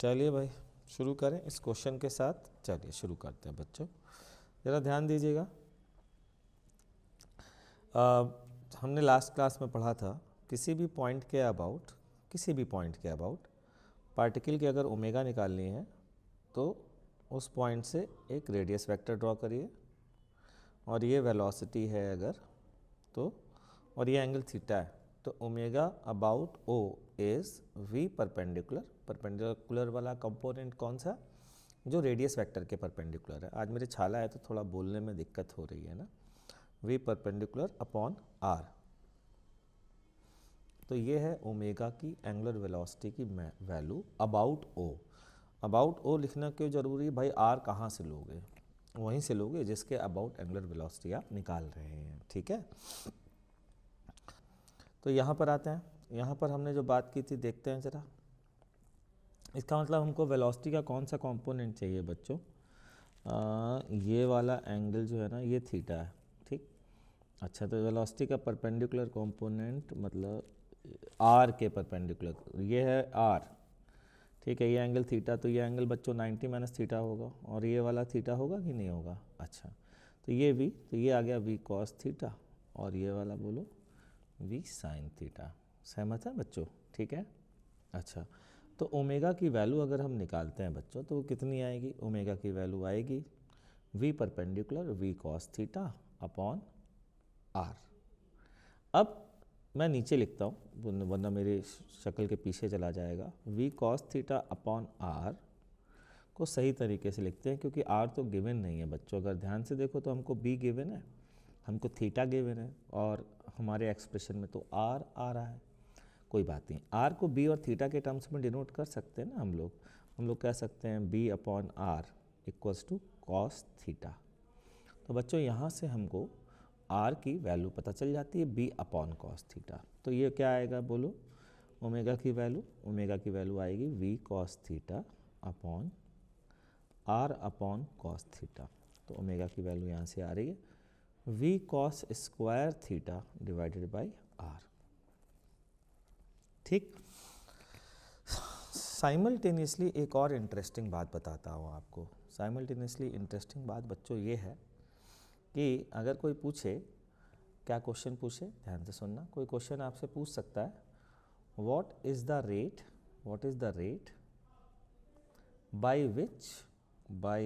चलिए भाई शुरू करें इस क्वेश्चन के साथ। चलिए शुरू करते हैं बच्चों, ज़रा ध्यान दीजिएगा। हमने लास्ट क्लास में पढ़ा था किसी भी पॉइंट के अबाउट पार्टिकल की अगर ओमेगा निकालनी है तो उस पॉइंट से एक रेडियस वेक्टर ड्रॉ करिए, और ये वेलोसिटी है अगर तो, और ये एंगल थीटा है, तो omega about O is v perpendicular वाला कंपोनेंट कौन सा, जो रेडियस वेक्टर के परपेंडिकुलर है। आज मेरे छाला है तो थोड़ा बोलने में दिक्कत हो रही है ना। वी परपेंडिकुलर अपॉन आर, तो ये है ओमेगा की एंगुलर वेलोसिटी की वैल्यू अबाउट ओ। अबाउट ओ लिखना क्यों जरूरी है भाई? आर कहाँ से लोगे? वहीं से लोगे जिसके अबाउट एंगुलर वेलोसिटी आप निकाल रहे हैं, ठीक है। तो यहाँ पर आते हैं, यहाँ पर हमने जो बात की थी देखते हैं ज़रा। इसका मतलब हमको वेलोसिटी का कौन सा कंपोनेंट चाहिए बच्चों? ये वाला एंगल जो है ना, ये थीटा है, ठीक। अच्छा, तो वेलोसिटी का परपेंडिकुलर कंपोनेंट मतलब आर के परपेंडिकुलर, ये है आर, ठीक है। ये एंगल थीटा, तो ये एंगल बच्चों 90 माइनस थीटा होगा, और ये वाला थीटा होगा कि नहीं होगा? अच्छा, तो ये वी, तो ये आ गया वी कॉस थीटा, और ये वाला बोलो वी साइन थीटा। सहमत है बच्चों? ठीक है। अच्छा, तो ओमेगा की वैल्यू अगर हम निकालते हैं बच्चों तो वो कितनी आएगी? ओमेगा की वैल्यू आएगी v perpendicular v cos theta upon r. अब मैं नीचे लिखता हूँ वरना मेरी शक्ल के पीछे चला जाएगा। V cos theta upon r को सही तरीके से लिखते हैं, क्योंकि आर तो गिवन नहीं है बच्चों। अगर ध्यान से देखो तो हमको बी गिवन है, हमको थीटा गिवन है, और हमारे एक्सप्रेशन में तो आर आ रहा है। कोई बात नहीं, आर को बी और थीटा के टर्म्स में डिनोट कर सकते हैं ना हम लोग कह सकते हैं b upon r equals to cos theta. तो बच्चों यहाँ से हमको आर की वैल्यू पता चल जाती है बी अपॉन कॉस थीटा। तो ये क्या आएगा बोलो? ओमेगा की वैल्यू आएगी v cos theta upon r upon cos theta. तो ओमेगा की वैल्यू यहाँ से आ रही है v cos square theta divided by r, ठीक। साइमल्टेनियसली एक और इंटरेस्टिंग बात बताता हूँ आपको। साइमल्टेनियसली इंटरेस्टिंग बात बच्चों ये है कि अगर कोई पूछे, क्या क्वेश्चन पूछे, ध्यान से सुनना। कोई क्वेश्चन आपसे पूछ सकता है what is the rate by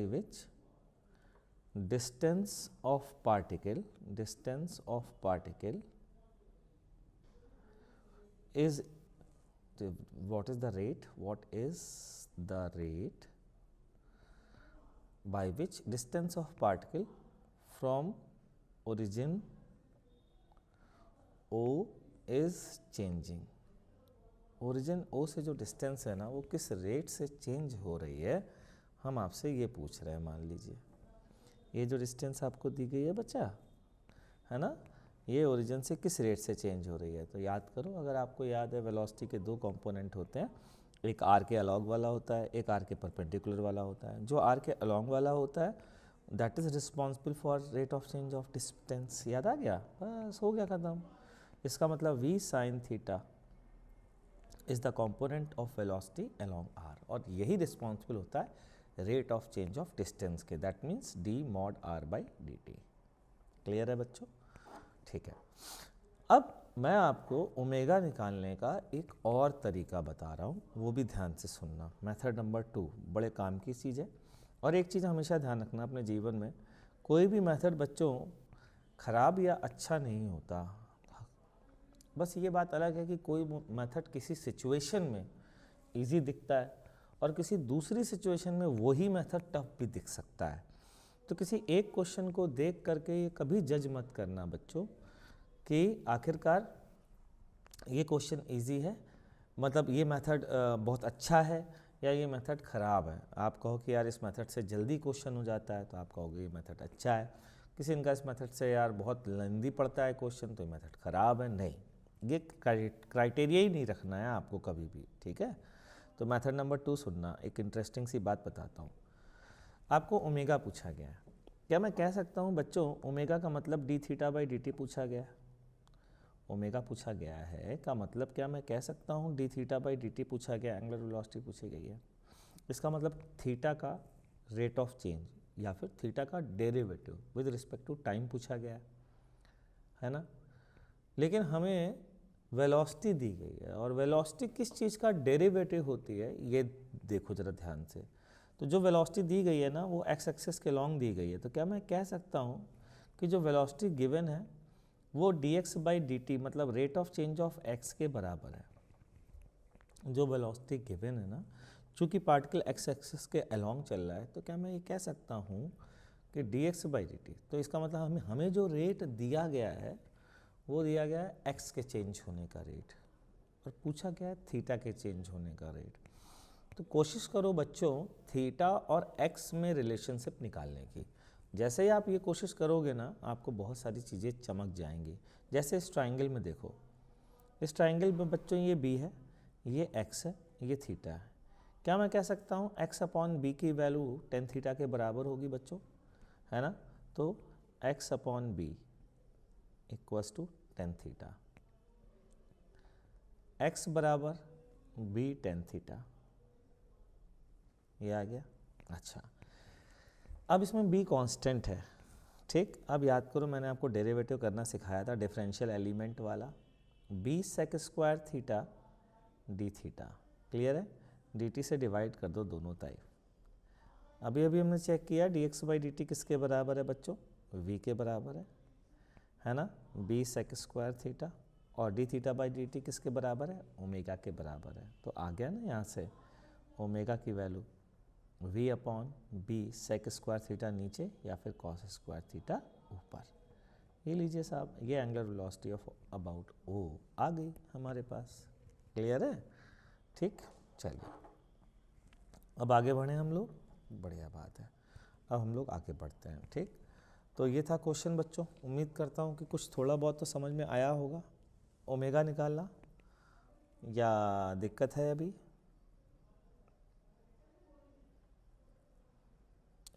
which distance of particle is what is the rate by which distance of particle from origin O is changing। Origin O से जो डिस्टेंस है ना, वो किस रेट से चेंज हो रही है, हम आपसे ये पूछ रहे हैं। मान लीजिए ये जो डिस्टेंस आपको दी गई है बच्चा, है ना, ये ओरिजिन से किस रेट से चेंज हो रही है। तो याद करो, अगर आपको याद है वेलोसिटी के दो कंपोनेंट होते हैं, एक आर के अलॉन्ग वाला होता है, एक आर के परपेंडिकुलर वाला होता है। जो आर के अलॉन्ग वाला होता है that is responsible for rate of change of distance. याद आ गया? बस हो गया खत्म। इसका मतलब v sine theta is the component of velocity along r, और यही रिस्पॉन्सिबल होता है rate of change of distance के। That means d mod r by d t. Clear है बच्चों? ठीक है। अब मैं आपको ओमेगा निकालने का एक और तरीका बता रहा हूँ, वो भी ध्यान से सुनना। मेथड नंबर 2 बड़े काम की चीज़ है। और एक चीज़ हमेशा ध्यान रखना अपने जीवन में, कोई भी मेथड बच्चों खराब या अच्छा नहीं होता। बस ये बात अलग है कि कोई मेथड किसी सिचुएशन में इजी दिखता है और किसी दूसरी सिचुएशन में वही मेथड टफ भी दिख सकता है। तो किसी एक क्वेश्चन को देख करके ये कभी जज मत करना बच्चों कि आखिरकार ये क्वेश्चन इजी है, मतलब ये मेथड बहुत अच्छा है या ये मेथड ख़राब है। आप कहो कि यार इस मेथड से जल्दी क्वेश्चन हो जाता है, तो आप कहोगे ये मेथड अच्छा है। किसी इनका इस मेथड से यार बहुत लेंदी पड़ता है क्वेश्चन, तो ये मेथड ख़राब है। नहीं, ये क्राइटेरिया ही नहीं रखना है आपको कभी भी, ठीक है। तो मेथड नंबर 2 सुनना, एक इंटरेस्टिंग सी बात बताता हूँ आपको। ओमेगा पूछा गया है, क्या मैं कह सकता हूँ बच्चों ओमेगा का मतलब D theta by d T पूछा गया है? ओमेगा पूछा गया है का मतलब क्या मैं कह सकता हूँ D theta by d T पूछा गया, एंगुलर वेलोसिटी पूछी गई है। इसका मतलब थीटा का रेट ऑफ चेंज या फिर थीटा का derivative with respect to time पूछा गया है ना। लेकिन हमें वेलोसिटी दी गई है, और वेलोसिटी किस चीज़ का डेरिवेटिव होती है ये देखो ज़रा ध्यान से। तो जो वेलोसिटी दी गई है ना वो एक्स एक्सिस के लॉन्ग दी गई है, तो क्या मैं कह सकता हूँ कि जो वेलोसिटी गिवन है वो dx बाई dt मतलब rate of change of x के बराबर है। जो वेलोसिटी गिवन है ना, चूँकि पार्टिकल एक्स एक्सिस के अलोंग चल रहा है, तो क्या मैं ये कह सकता हूँ कि dx बाई dt, तो इसका मतलब हमें जो रेट दिया गया है वो दिया गया है x के चेंज होने का रेट, और पूछा गया है थीटा के चेंज होने का रेट। तो कोशिश करो बच्चों थीटा और x में रिलेशनशिप निकालने की। जैसे ही आप ये कोशिश करोगे ना, आपको बहुत सारी चीज़ें चमक जाएंगी। जैसे इस ट्राइंगल में देखो, इस ट्राइंगल में बच्चों ये b है, ये x है, ये थीटा है। क्या मैं कह सकता हूँ x अपॉन b की वैल्यू टेन थीटा के बराबर होगी बच्चों, है ना। तो x upon b equals to tan theta, x बराबर b टेन थीटा, ये आ गया। अच्छा, अब इसमें b कांस्टेंट है, ठीक। अब याद करो मैंने आपको डेरिवेटिव करना सिखाया था डिफरेंशियल एलिमेंट वाला, b sec square theta d theta, clear है। dt से डिवाइड कर दो दोनों तरफ। अभी अभी हमने चेक किया dx बाई dt किसके बराबर है बच्चों, v के बराबर है ना, b सेक स्क्वायर थीटा, और d थीटा बाई dt किसके बराबर है, ओमेगा के बराबर है। तो आ गया ना यहाँ से ओमेगा की value v upon b sec square theta नीचे या फिर कॉस स्क्वायर थीटा ऊपर। ये लीजिए साहब, ये angular velocity of about o आ गई हमारे पास, क्लियर है, ठीक। चलिए अब आगे बढ़ें हम लोग, बढ़िया बात है। अब हम लोग आगे बढ़ते हैं, ठीक। तो ये था क्वेश्चन बच्चों, उम्मीद करता हूँ कि कुछ थोड़ा बहुत तो समझ में आया होगा। ओमेगा निकालना या दिक्कत है अभी,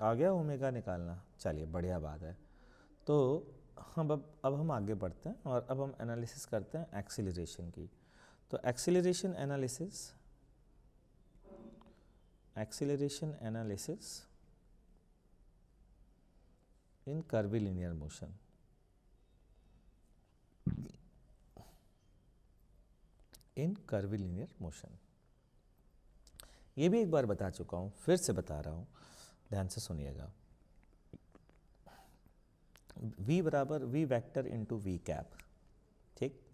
आ गया ओमेगा निकालना, चलिए बढ़िया बात है। तो हम अब हम आगे बढ़ते हैं और अब हम एनालिसिस करते हैं एक्सीलरेशन की। तो acceleration analysis in curvilinear motion. In curvilinear motion, ये भी एक बार बता चुका हूँ, फिर से बता रहा हूँ, ध्यान से सुनिएगा। v बराबर v vector into v cap, ठीक।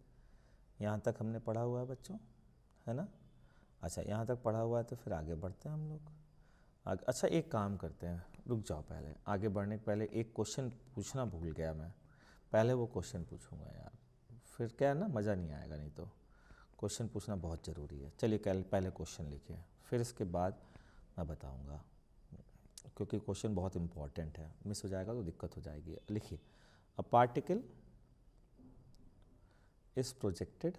यहाँ तक हमने पढ़ा हुआ है बच्चों, है ना। अच्छा, यहाँ तक पढ़ा हुआ है तो फिर आगे बढ़ते हैं हम लोग। अच्छा एक काम करते हैं, रुक जाओ, पहले आगे बढ़ने के पहले एक क्वेश्चन पूछना भूल गया मैं, पहले वो क्वेश्चन पूछूंगा यार, फिर क्या है ना मज़ा नहीं आएगा, नहीं तो क्वेश्चन पूछना बहुत ज़रूरी है। चलिए पहले क्वेश्चन लिखिए, फिर इसके बाद मैं बताऊँगा, क्योंकि क्वेश्चन बहुत इंपॉर्टेंट है, मिस हो जाएगा तो दिक्कत हो जाएगी। लिखिए, a particle is projected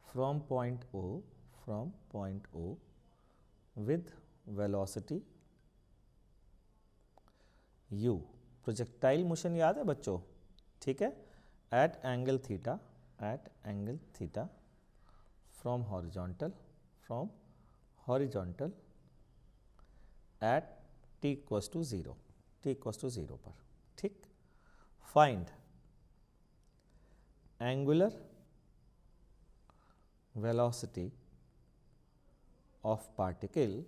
from point O with velocity u, projectile motion याद है बच्चों, ठीक है, at angle theta from horizontal at t equals to zero पर, ठीक। Find angular velocity of particle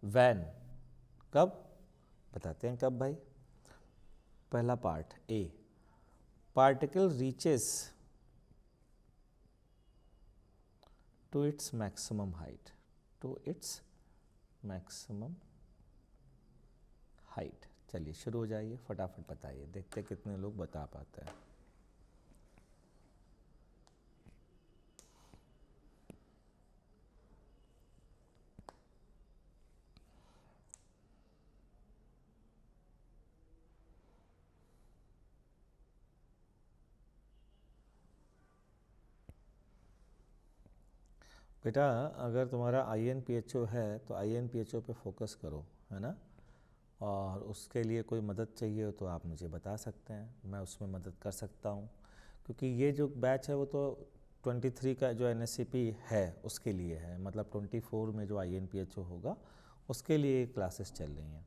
when, कब बताते हैं कब भाई। पहला part A, particle reaches to its maximum height, चलिए शुरू हो जाइए, फटाफट बताइए, देखते हैं कितने लोग बता पाते हैं। बेटा अगर तुम्हारा INPHO है तो INPHO पे फोकस करो, है ना, और उसके लिए कोई मदद चाहिए हो तो आप मुझे बता सकते हैं, मैं उसमें मदद कर सकता हूँ, क्योंकि ये जो बैच है वो तो 23 का जो NSCP है उसके लिए है, मतलब 24 में जो INPHO होगा उसके लिए क्लासेस चल रही हैं।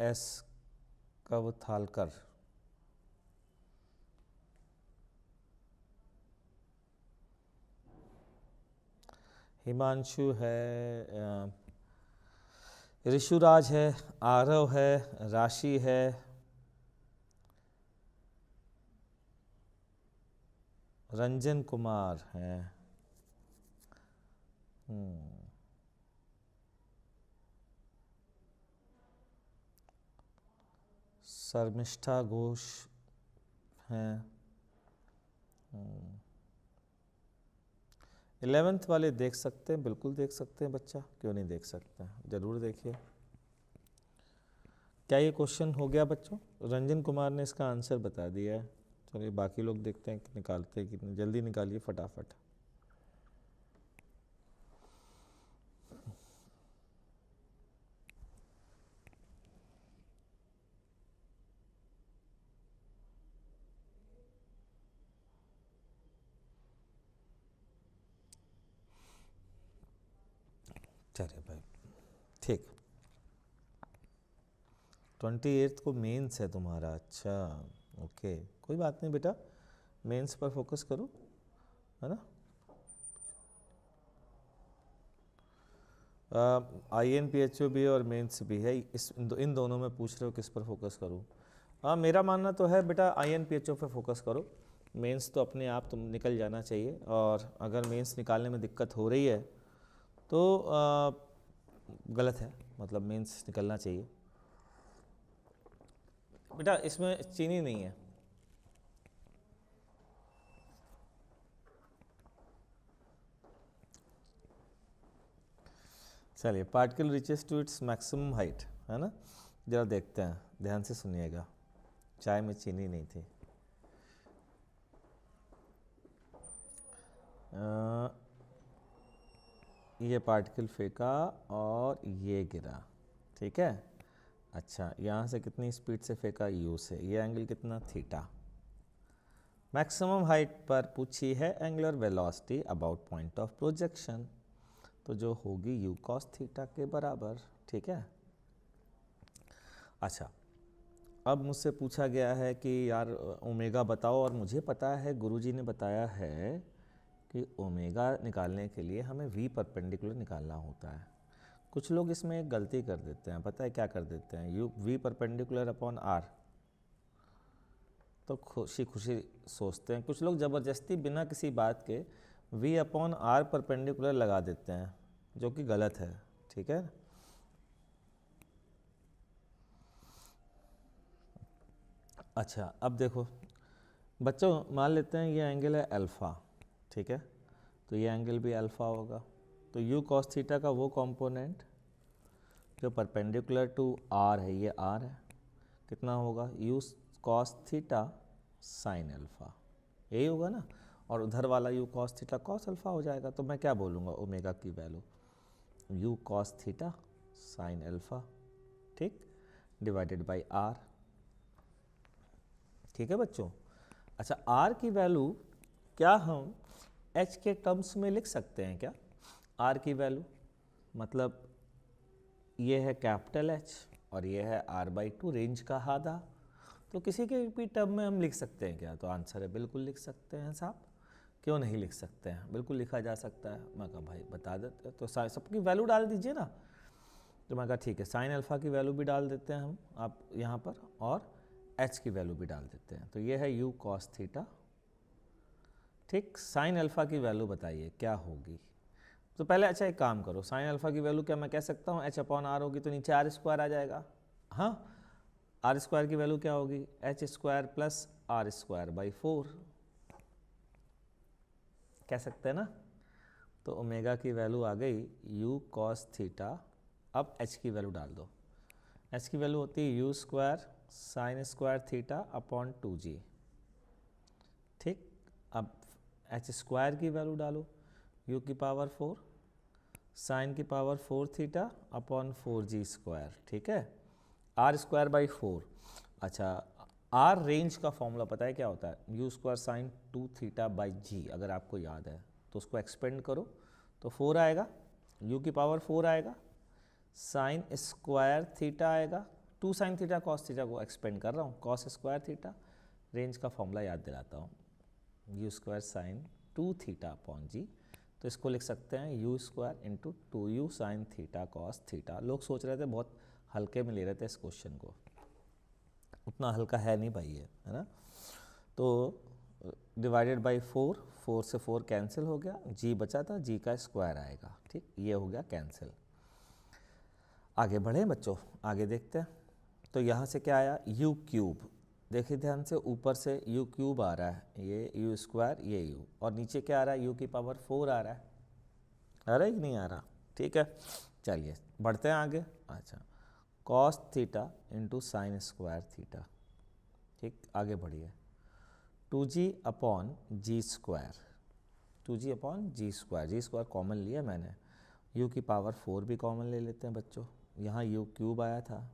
एस कवथालकर, हिमांशु है, ऋषुराज है, आरव है, राशि है, रंजन कुमार है, शर्मिष्ठा घोष हैं। 11th वाले देख सकते हैं, बिल्कुल देख सकते हैं बच्चा, क्यों नहीं देख सकते हैं, ज़रूर देखिए। क्या ये क्वेश्चन हो गया बच्चों? रंजन कुमार ने इसका आंसर बता दिया है। चलिए बाकी लोग देखते हैं कि निकालते हैं कितने, जल्दी निकालिए फटाफट। चलिए भाई ठीक। 28 को मेंस है तुम्हारा, अच्छा ओके, कोई बात नहीं बेटा, मेंस पर फोकस करो, है ना। INPHO भी और मेंस भी है, इन दोनों में पूछ रहे हो किस पर फोकस करूँ। हाँ मेरा मानना तो है बेटा INPHO पर फोकस करो, मेंस तो अपने आप तुम निकल जाना चाहिए। और अगर मेंस निकालने में दिक्कत हो रही है तो गलत है, मतलब मेंस निकलना चाहिए बेटा, इसमें चीनी नहीं है। चलिए, particle reaches to its maximum height, है ना, जरा देखते हैं, ध्यान से सुनिएगा, चाय में चीनी नहीं थी। ये पार्टिकल फेंका और ये गिरा, ठीक है। अच्छा, यहाँ से कितनी स्पीड से फेंका, u से, ये एंगल कितना, थीटा। मैक्सिमम हाइट पर पूछी है angular velocity about point of projection, तो जो होगी u cos थीटा के बराबर, ठीक है। अच्छा, अब मुझसे पूछा गया है कि यार ओमेगा बताओ, और मुझे पता है गुरुजी ने बताया है कि ओमेगा निकालने के लिए हमें v परपेंडिकुलर निकालना होता है। कुछ लोग इसमें एक गलती कर देते हैं, पता है क्या कर देते हैं, v परपेंडिकुलर अपॉन r, तो खुशी खुशी सोचते हैं कुछ लोग ज़बरदस्ती बिना किसी बात के v अपॉन r परपेंडिकुलर लगा देते हैं, जो कि गलत है, ठीक है। अच्छा, अब देखो बच्चों, मान लेते हैं ये एंगल है अल्फ़ा, ठीक है, तो ये एंगल भी अल्फ़ा होगा, तो u cos थीटा का वो कंपोनेंट जो परपेंडिकुलर टू r है, ये r है, कितना होगा, u cos theta sine alpha, यही होगा ना, और उधर वाला u cos theta cos alpha हो जाएगा। तो मैं क्या बोलूँगा, ओमेगा की value u cos theta sine alpha, ठीक, डिवाइडेड बाई r, ठीक है बच्चों। अच्छा, r की वैल्यू क्या हम h के टर्म्स में लिख सकते हैं क्या, r की वैल्यू, मतलब ये है कैपिटल H और ये है r/2 रेंज का आधा, तो किसी के भी टर्म में हम लिख सकते हैं क्या, तो आंसर है बिल्कुल लिख सकते हैं साहब, क्यों नहीं लिख सकते हैं, बिल्कुल लिखा जा सकता है। मैं कहा भाई बता देते, तो सबकी वैल्यू डाल दीजिए ना, तो मैं कहा ठीक है, साइन अल्फ़ा की वैल्यू भी डाल देते हैं हम आप यहाँ पर, और h की वैल्यू भी डाल देते हैं, तो ये है u cos थीटा, ठीक। साइन अल्फ़ा की वैल्यू बताइए क्या होगी, तो पहले अच्छा एक काम करो, साइन अल्फ़ा की वैल्यू क्या मैं कह सकता हूँ h अपॉन r होगी, तो नीचे r स्क्वायर आ जाएगा, हाँ, r स्क्वायर की वैल्यू क्या होगी, h square plus r square by 4, कह सकते हैं ना। तो ओमेगा की वैल्यू आ गई u cos थीटा, अब h की वैल्यू डाल दो, h की वैल्यू होती है u square sine square theta upon 2g, ठीक। अब h स्क्वायर की वैल्यू डालो, u की पावर 4 साइन की power 4 theta upon 4g square, ठीक है, r स्क्वायर बाई 4। अच्छा, आर रेंज का फॉर्मूला पता है क्या होता है, u square sine 2 theta by g, अगर आपको याद है तो उसको एक्सपेंड करो तो 4 आएगा, यू की पावर 4 आएगा, साइन स्क्वायर थीटा आएगा, 2 साइन थीटा कॉस थीटा को एक्सपेंड कर रहा हूँ, कॉस स्क्वायर थीटा, रेंज का फॉर्मूला याद दिलाता हूँ, u square sine 2 theta upon g, तो इसको लिख सकते हैं u square into 2u sine theta cos theta. लोग सोच रहे थे बहुत हल्के में ले रहे थे इस क्वेश्चन को, उतना हल्का है नहीं भाई ये, है ना। तो डिवाइडेड बाई 4, 4 से 4 कैंसिल हो गया, जी बचा था, जी का स्क्वायर आएगा, ठीक, ये हो गया कैंसिल। आगे बढ़े बच्चों, आगे देखते हैं। तो यहाँ से क्या आया, यू क्यूब, देखिए ध्यान से, ऊपर से यू क्यूब आ रहा है, ये यू स्क्वायर, ये यू, और नीचे क्या आ रहा है, यू की पावर 4 आ रहा है, आ रहा है कि नहीं आ रहा, ठीक है। चलिए बढ़ते हैं आगे। अच्छा, cos theta into sine square theta, ठीक, आगे बढ़िए, 2g अपॉन जी स्क्वायर, 2g अपॉन जी स्क्वायर, जी स्क्वायर कॉमन लिया मैंने, u की पावर 4 भी कॉमन ले लेते हैं बच्चों, यहाँ u क्यूब आया था,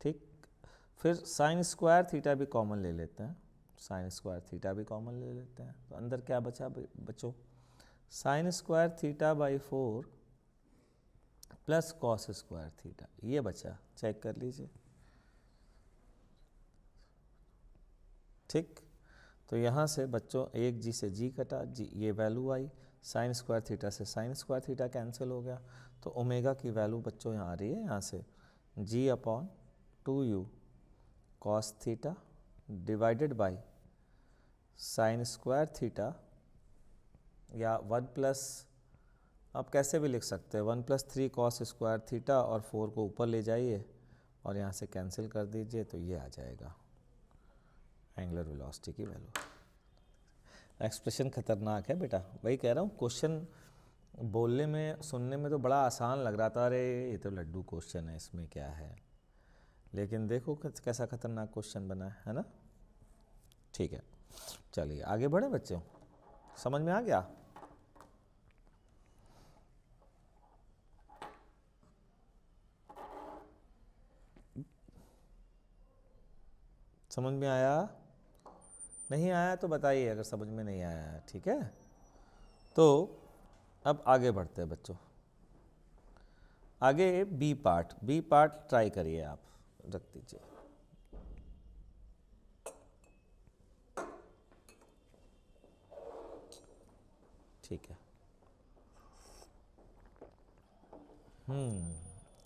ठीक, फिर साइन स्क्वायर थीटा भी कॉमन ले लेते हैं, साइन स्क्वायर थीटा भी कॉमन ले लेते हैं, तो अंदर क्या बचा बच्चों, sign square theta by 4 plus cos square theta, ये बचा, चेक कर लीजिए, ठीक। तो यहाँ से बच्चों एक जी से जी कटा, जी ये वैल्यू आई, साइन स्क्वायर थीटा से साइन स्क्वायर थीटा कैंसिल हो गया, तो ओमेगा की वैल्यू बच्चों यहाँ आ रही है, यहाँ से g upon 2u cos theta divided by sine square theta, या 1 प्लस, आप कैसे भी लिख सकते हैं, 1 + 3 कॉस स्क्वायर थीटा, और 4 को ऊपर ले जाइए और यहाँ से कैंसिल कर दीजिए, तो ये आ जाएगा एंगुलर वेलोसिटी की वैल्यू। एक्सप्रेशन खतरनाक है बेटा, वही कह रहा हूँ, क्वेश्चन बोलने में सुनने में तो बड़ा आसान लग रहा था, अरे ये तो लड्डू क्वेश्चन है, इसमें क्या है, लेकिन देखो कैसा खतरनाक क्वेश्चन बना है ना। ठीक है, चलिए आगे बढ़े बच्चों, समझ में आ गया। समझ में आया, नहीं आया तो बताइए अगर समझ में नहीं आया है, ठीक है। तो अब आगे बढ़ते हैं बच्चों, आगे बी पार्ट ट्राई करिए, आप रख दीजिए। ठीक है,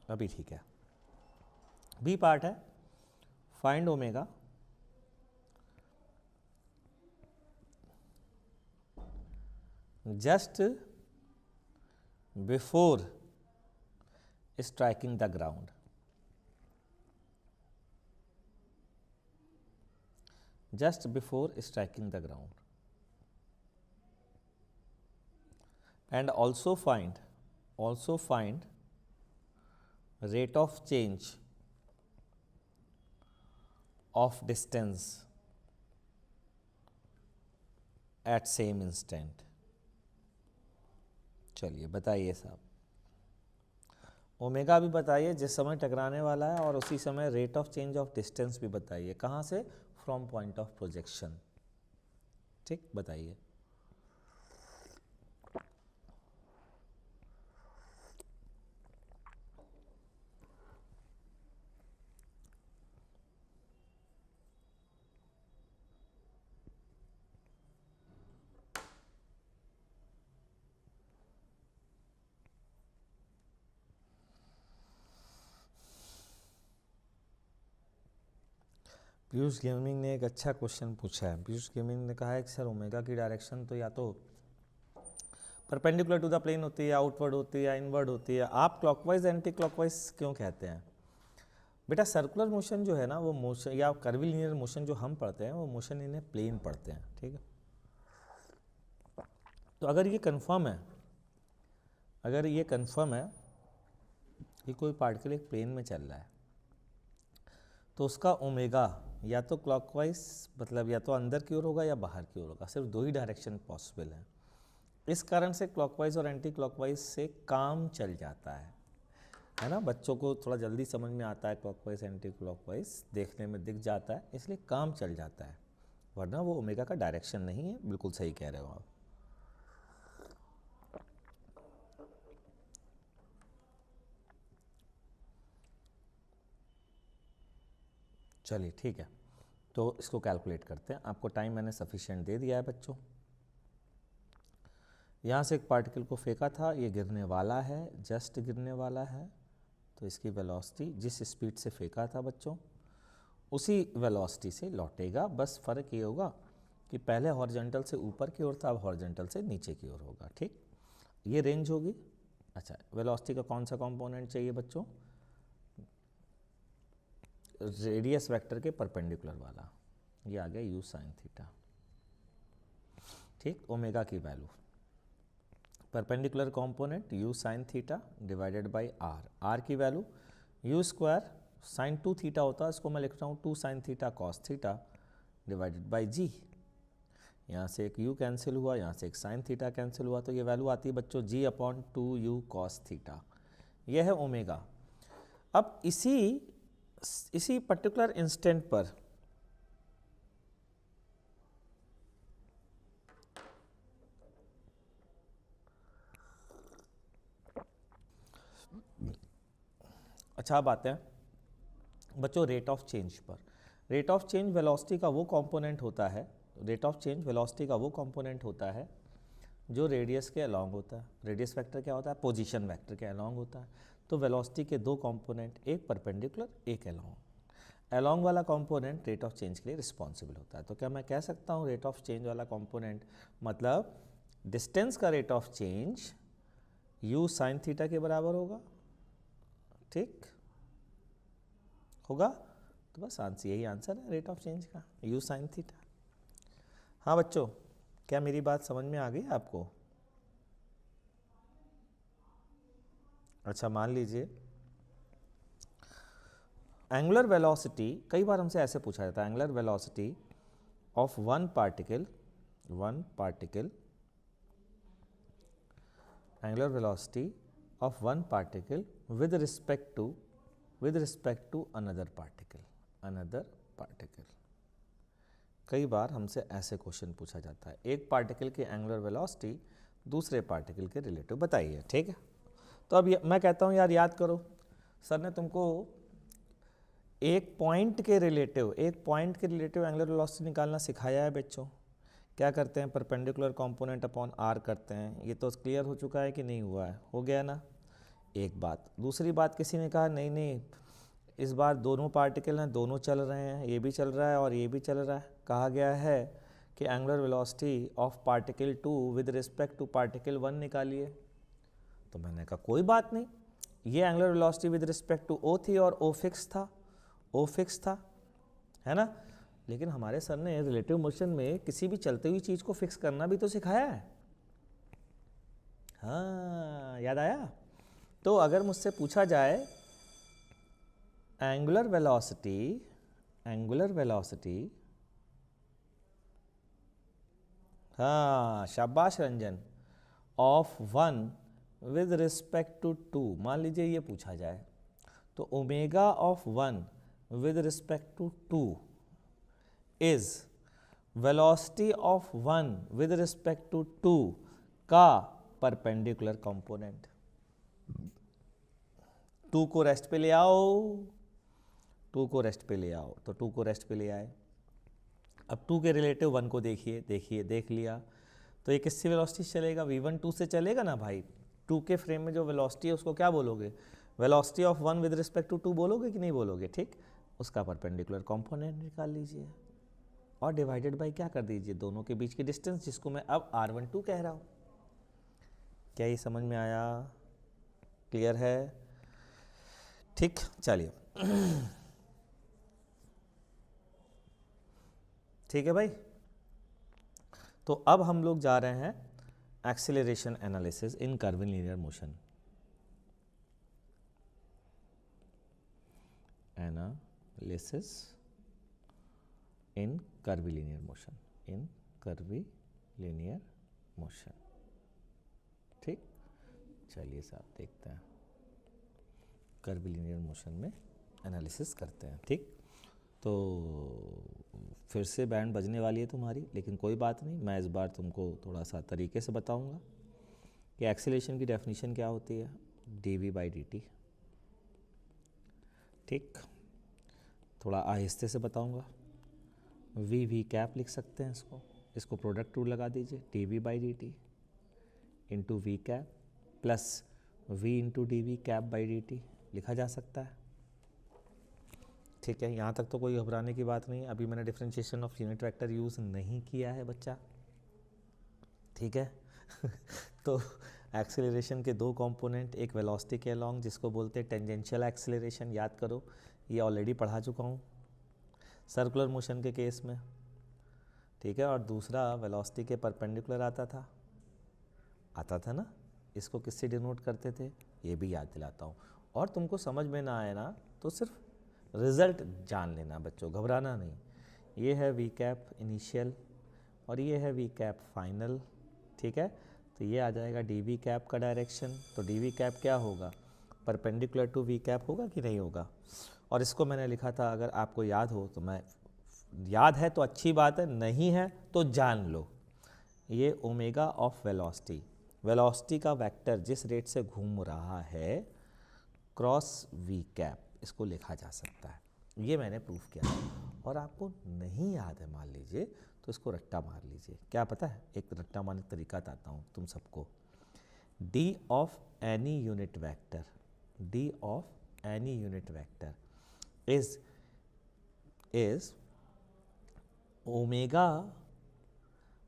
अभी ठीक है। बी पार्ट है, find omega just before striking the ground, just before striking the ground, and also find rate of change of distance at same instant। चलिए बताइए साहब, ओमेगा भी बताइए जिस समय टकराने वाला है, और उसी समय rate of change of distance भी बताइए, कहाँ से, फ्रॉम पॉइंट ऑफ प्रोजेक्शन, ठीक, बताइए। पीयूष गेमिंग ने एक अच्छा क्वेश्चन पूछा है। पीयूष गेमिंग ने कहा है कि सर ओमेगा की डायरेक्शन तो या तो परपेंडिकुलर टू द प्लेन होती है, आउटवर्ड होती है, या इनवर्ड होती है, आप क्लॉकवाइज एंटी क्लॉकवाइज क्यों कहते हैं? बेटा सर्कुलर मोशन जो है ना, वो मोशन या कर्विलिनियर मोशन जो हम पढ़ते हैं, वो मोशन इन ए प्लेन पढ़ते हैं, ठीक है। तो अगर ये कंफर्म है, कि कोई पार्टिकल एक प्लेन में चल रहा है, तो उसका ओमेगा या तो क्लॉकवाइज, मतलब या तो अंदर की ओर होगा या बाहर की ओर होगा, सिर्फ 2 ही डायरेक्शन पॉसिबल है। इस कारण से क्लॉकवाइज और एंटी क्लॉकवाइज से काम चल जाता है। है ना, बच्चों को थोड़ा जल्दी समझ में आता है, क्लॉकवाइज एंटी क्लॉकवाइज देखने में दिख जाता है, इसलिए काम चल जाता है, वरना वो ओमेगा का डायरेक्शन नहीं है। बिल्कुल सही कह रहे हो आप। चलिए ठीक है, तो इसको कैलकुलेट करते हैं। आपको टाइम मैंने सफिशिएंट दे दिया है बच्चों। यहाँ से एक पार्टिकल को फेंका था, ये गिरने वाला है, जस्ट गिरने वाला है, तो इसकी वेलोसिटी जिस स्पीड से फेंका था बच्चों उसी वेलोसिटी से लौटेगा। बस फ़र्क ये होगा कि पहले हॉरिजॉन्टल से ऊपर की ओर था, अब हॉरिजॉन्टल से नीचे की ओर होगा। ठीक, ये रेंज होगी। अच्छा, वेलोसिटी का कौन सा कंपोनेंट चाहिए बच्चों? रेडियस वेक्टर के परपेंडिकुलर वाला, ये आ गया यू साइन थीटा। ठीक, ओमेगा की value perpendicular component u sine theta divided by r. R की value u square sine 2 theta होता है, इसको मैं लिखता हूँ 2 sine theta cos theta divided by g. यहाँ से एक u कैंसिल हुआ, यहाँ से एक साइन थीटा कैंसिल हुआ, तो ये वैल्यू आती है बच्चों g upon 2u cos theta. यह है ओमेगा। अब इसी पर्टिकुलर इंस्टेंट पर अच्छा अब आते हैं बच्चों रेट ऑफ चेंज पर। रेट ऑफ चेंज वेलोसिटी का वो कंपोनेंट होता है, रेट ऑफ चेंज वेलोसिटी का वो कंपोनेंट होता है जो रेडियस के अलॉन्ग होता है। रेडियस वेक्टर क्या होता है? पोजीशन वेक्टर के अलॉन्ग होता है। तो वेलोसिटी के दो कंपोनेंट, एक परपेंडिकुलर एक अलॉन्ग। अलॉन्ग वाला कंपोनेंट रेट ऑफ चेंज के लिए रिस्पॉन्सिबल होता है। तो क्या मैं कह सकता हूँ रेट ऑफ चेंज वाला कंपोनेंट मतलब डिस्टेंस का rate of change u sine theta के बराबर होगा। ठीक होगा, तो बस आंसर यही आंसर है रेट ऑफ चेंज का, u साइन थीटा। हाँ बच्चों, क्या मेरी बात समझ में आ गई आपको? अच्छा मान लीजिए एंगुलर वेलोसिटी, कई बार हमसे ऐसे पूछा जाता है angular velocity of one particle angular velocity of one particle with respect to another particle. कई बार हमसे ऐसे क्वेश्चन पूछा जाता है, एक पार्टिकल की एंगुलर वेलोसिटी दूसरे पार्टिकल के रिलेटिव बताइए। ठीक है, तो अब मैं कहता हूँ यार याद करो, सर ने तुमको एक पॉइंट के रिलेटिव एंगुलर वेलोसिटी निकालना सिखाया है बच्चों। क्या करते हैं? परपेंडिकुलर कंपोनेंट अपॉन आर करते हैं। ये तो क्लियर हो चुका है कि नहीं हुआ है? हो गया ना, एक बात। दूसरी बात, किसी ने कहा नहीं नहीं इस बार दोनों पार्टिकल हैं, दोनों चल रहे हैं, ये भी चल रहा है और ये भी चल रहा है। कहा गया है कि angular velocity of particle 2 with respect to particle 1 निकालिए। तो मैंने कहा कोई बात नहीं, ये angular velocity with respect to O थी और ओ फिक्स था, है ना। लेकिन हमारे सर ने रिलेटिव मोशन में किसी भी चलती हुई चीज़ को फिक्स करना भी तो सिखाया है। हाँ याद आया। तो अगर मुझसे पूछा जाए एंगुलर वेलोसिटी, हाँ शाबाश Ranjan, of one with respect to 2, मान लीजिए ये पूछा जाए, तो omega of one with respect to 2 is velocity of one with respect to 2 का परपेंडिकुलर कंपोनेंट। 2 को रेस्ट पे ले आओ, 2 को रेस्ट पे ले आओ, तो 2 को रेस्ट पे ले आए। अब 2 के रिलेटिव 1 को देख लिया, तो ये किससे वेलोसिटी चलेगा? v1 2 से चलेगा ना भाई। 2 के फ्रेम में जो वेलोसिटी है उसको क्या बोलोगे? Velocity of 1 with respect to 2 बोलोगे कि नहीं बोलोगे? ठीक, उसका परपेंडिकुलर कंपोनेंट निकाल लीजिए और डिवाइडेड बाय क्या कर दीजिए? दोनों के बीच की डिस्टेंस, जिसको मैं अब r12 कह रहा हूँ। क्या ये समझ में आया? क्लियर है? ठीक, चलिए ठीक है भाई। तो अब हम लोग जा रहे हैं acceleration analysis in curvilinear motion. Analysis in curvilinear motion, ठीक। चलिए साहब देखते हैं। कर्विलिनियर मोशन में एनालिसिस करते हैं। ठीक, तो फिर से बैंड बजने वाली है तुम्हारी, लेकिन कोई बात नहीं, मैं इस बार तुमको थोड़ा सा तरीके से बताऊंगा कि एक्सीलरेशन की डेफिनेशन क्या होती है, dv/dt। ठीक, थोड़ा आहिस्ते से बताऊंगा। v कैप लिख सकते हैं इसको प्रोडक्ट रूल लगा दीजिए, dv/dt into v cap plus v into d cap लिखा जा सकता है। ठीक है, यहाँ तक तो कोई घबराने की बात नहीं है। अभी मैंने differentiation of unit vector use नहीं किया है बच्चा। ठीक है तो एक्सेलरेशन के दो कंपोनेंट, एक वेलोसिटी के अलोंग जिसको बोलते हैं टेंजेंशियल एक्सेलरेशन, याद करो ये ऑलरेडी पढ़ा चुका हूँ सर्कुलर मोशन के केस में। ठीक है, और दूसरा वेलोसिटी के परपेंडिकुलर आता था ना, इसको किससे डिनोट करते थे ये भी याद दिलाता हूँ। और तुमको समझ में ना आए ना तो सिर्फ रिजल्ट जान लेना बच्चों, घबराना नहीं। ये है वी कैप इनिशियल और ये है वी कैप फाइनल। ठीक है, तो ये आ जाएगा डी वी कैप का डायरेक्शन। तो डी वी कैप क्या होगा, परपेंडिकुलर टू वी कैप होगा कि नहीं होगा। और इसको मैंने लिखा था, अगर आपको याद हो तो मैं, याद है तो अच्छी बात है, नहीं है तो जान लो। ये ओमेगा ऑफ वेलोसिटी, वेलोसिटी का वेक्टर जिस रेट से घूम रहा है क्रॉस वी कैप, इसको लिखा जा सकता है। ये मैंने प्रूफ किया और आपको नहीं याद है मान लीजिए तो इसको रट्टा मार लीजिए। क्या पता है, एक रट्टा मारने का तरीका बताता हूँ तुम सबको। d of any unit vector, d of any unit vector is omega,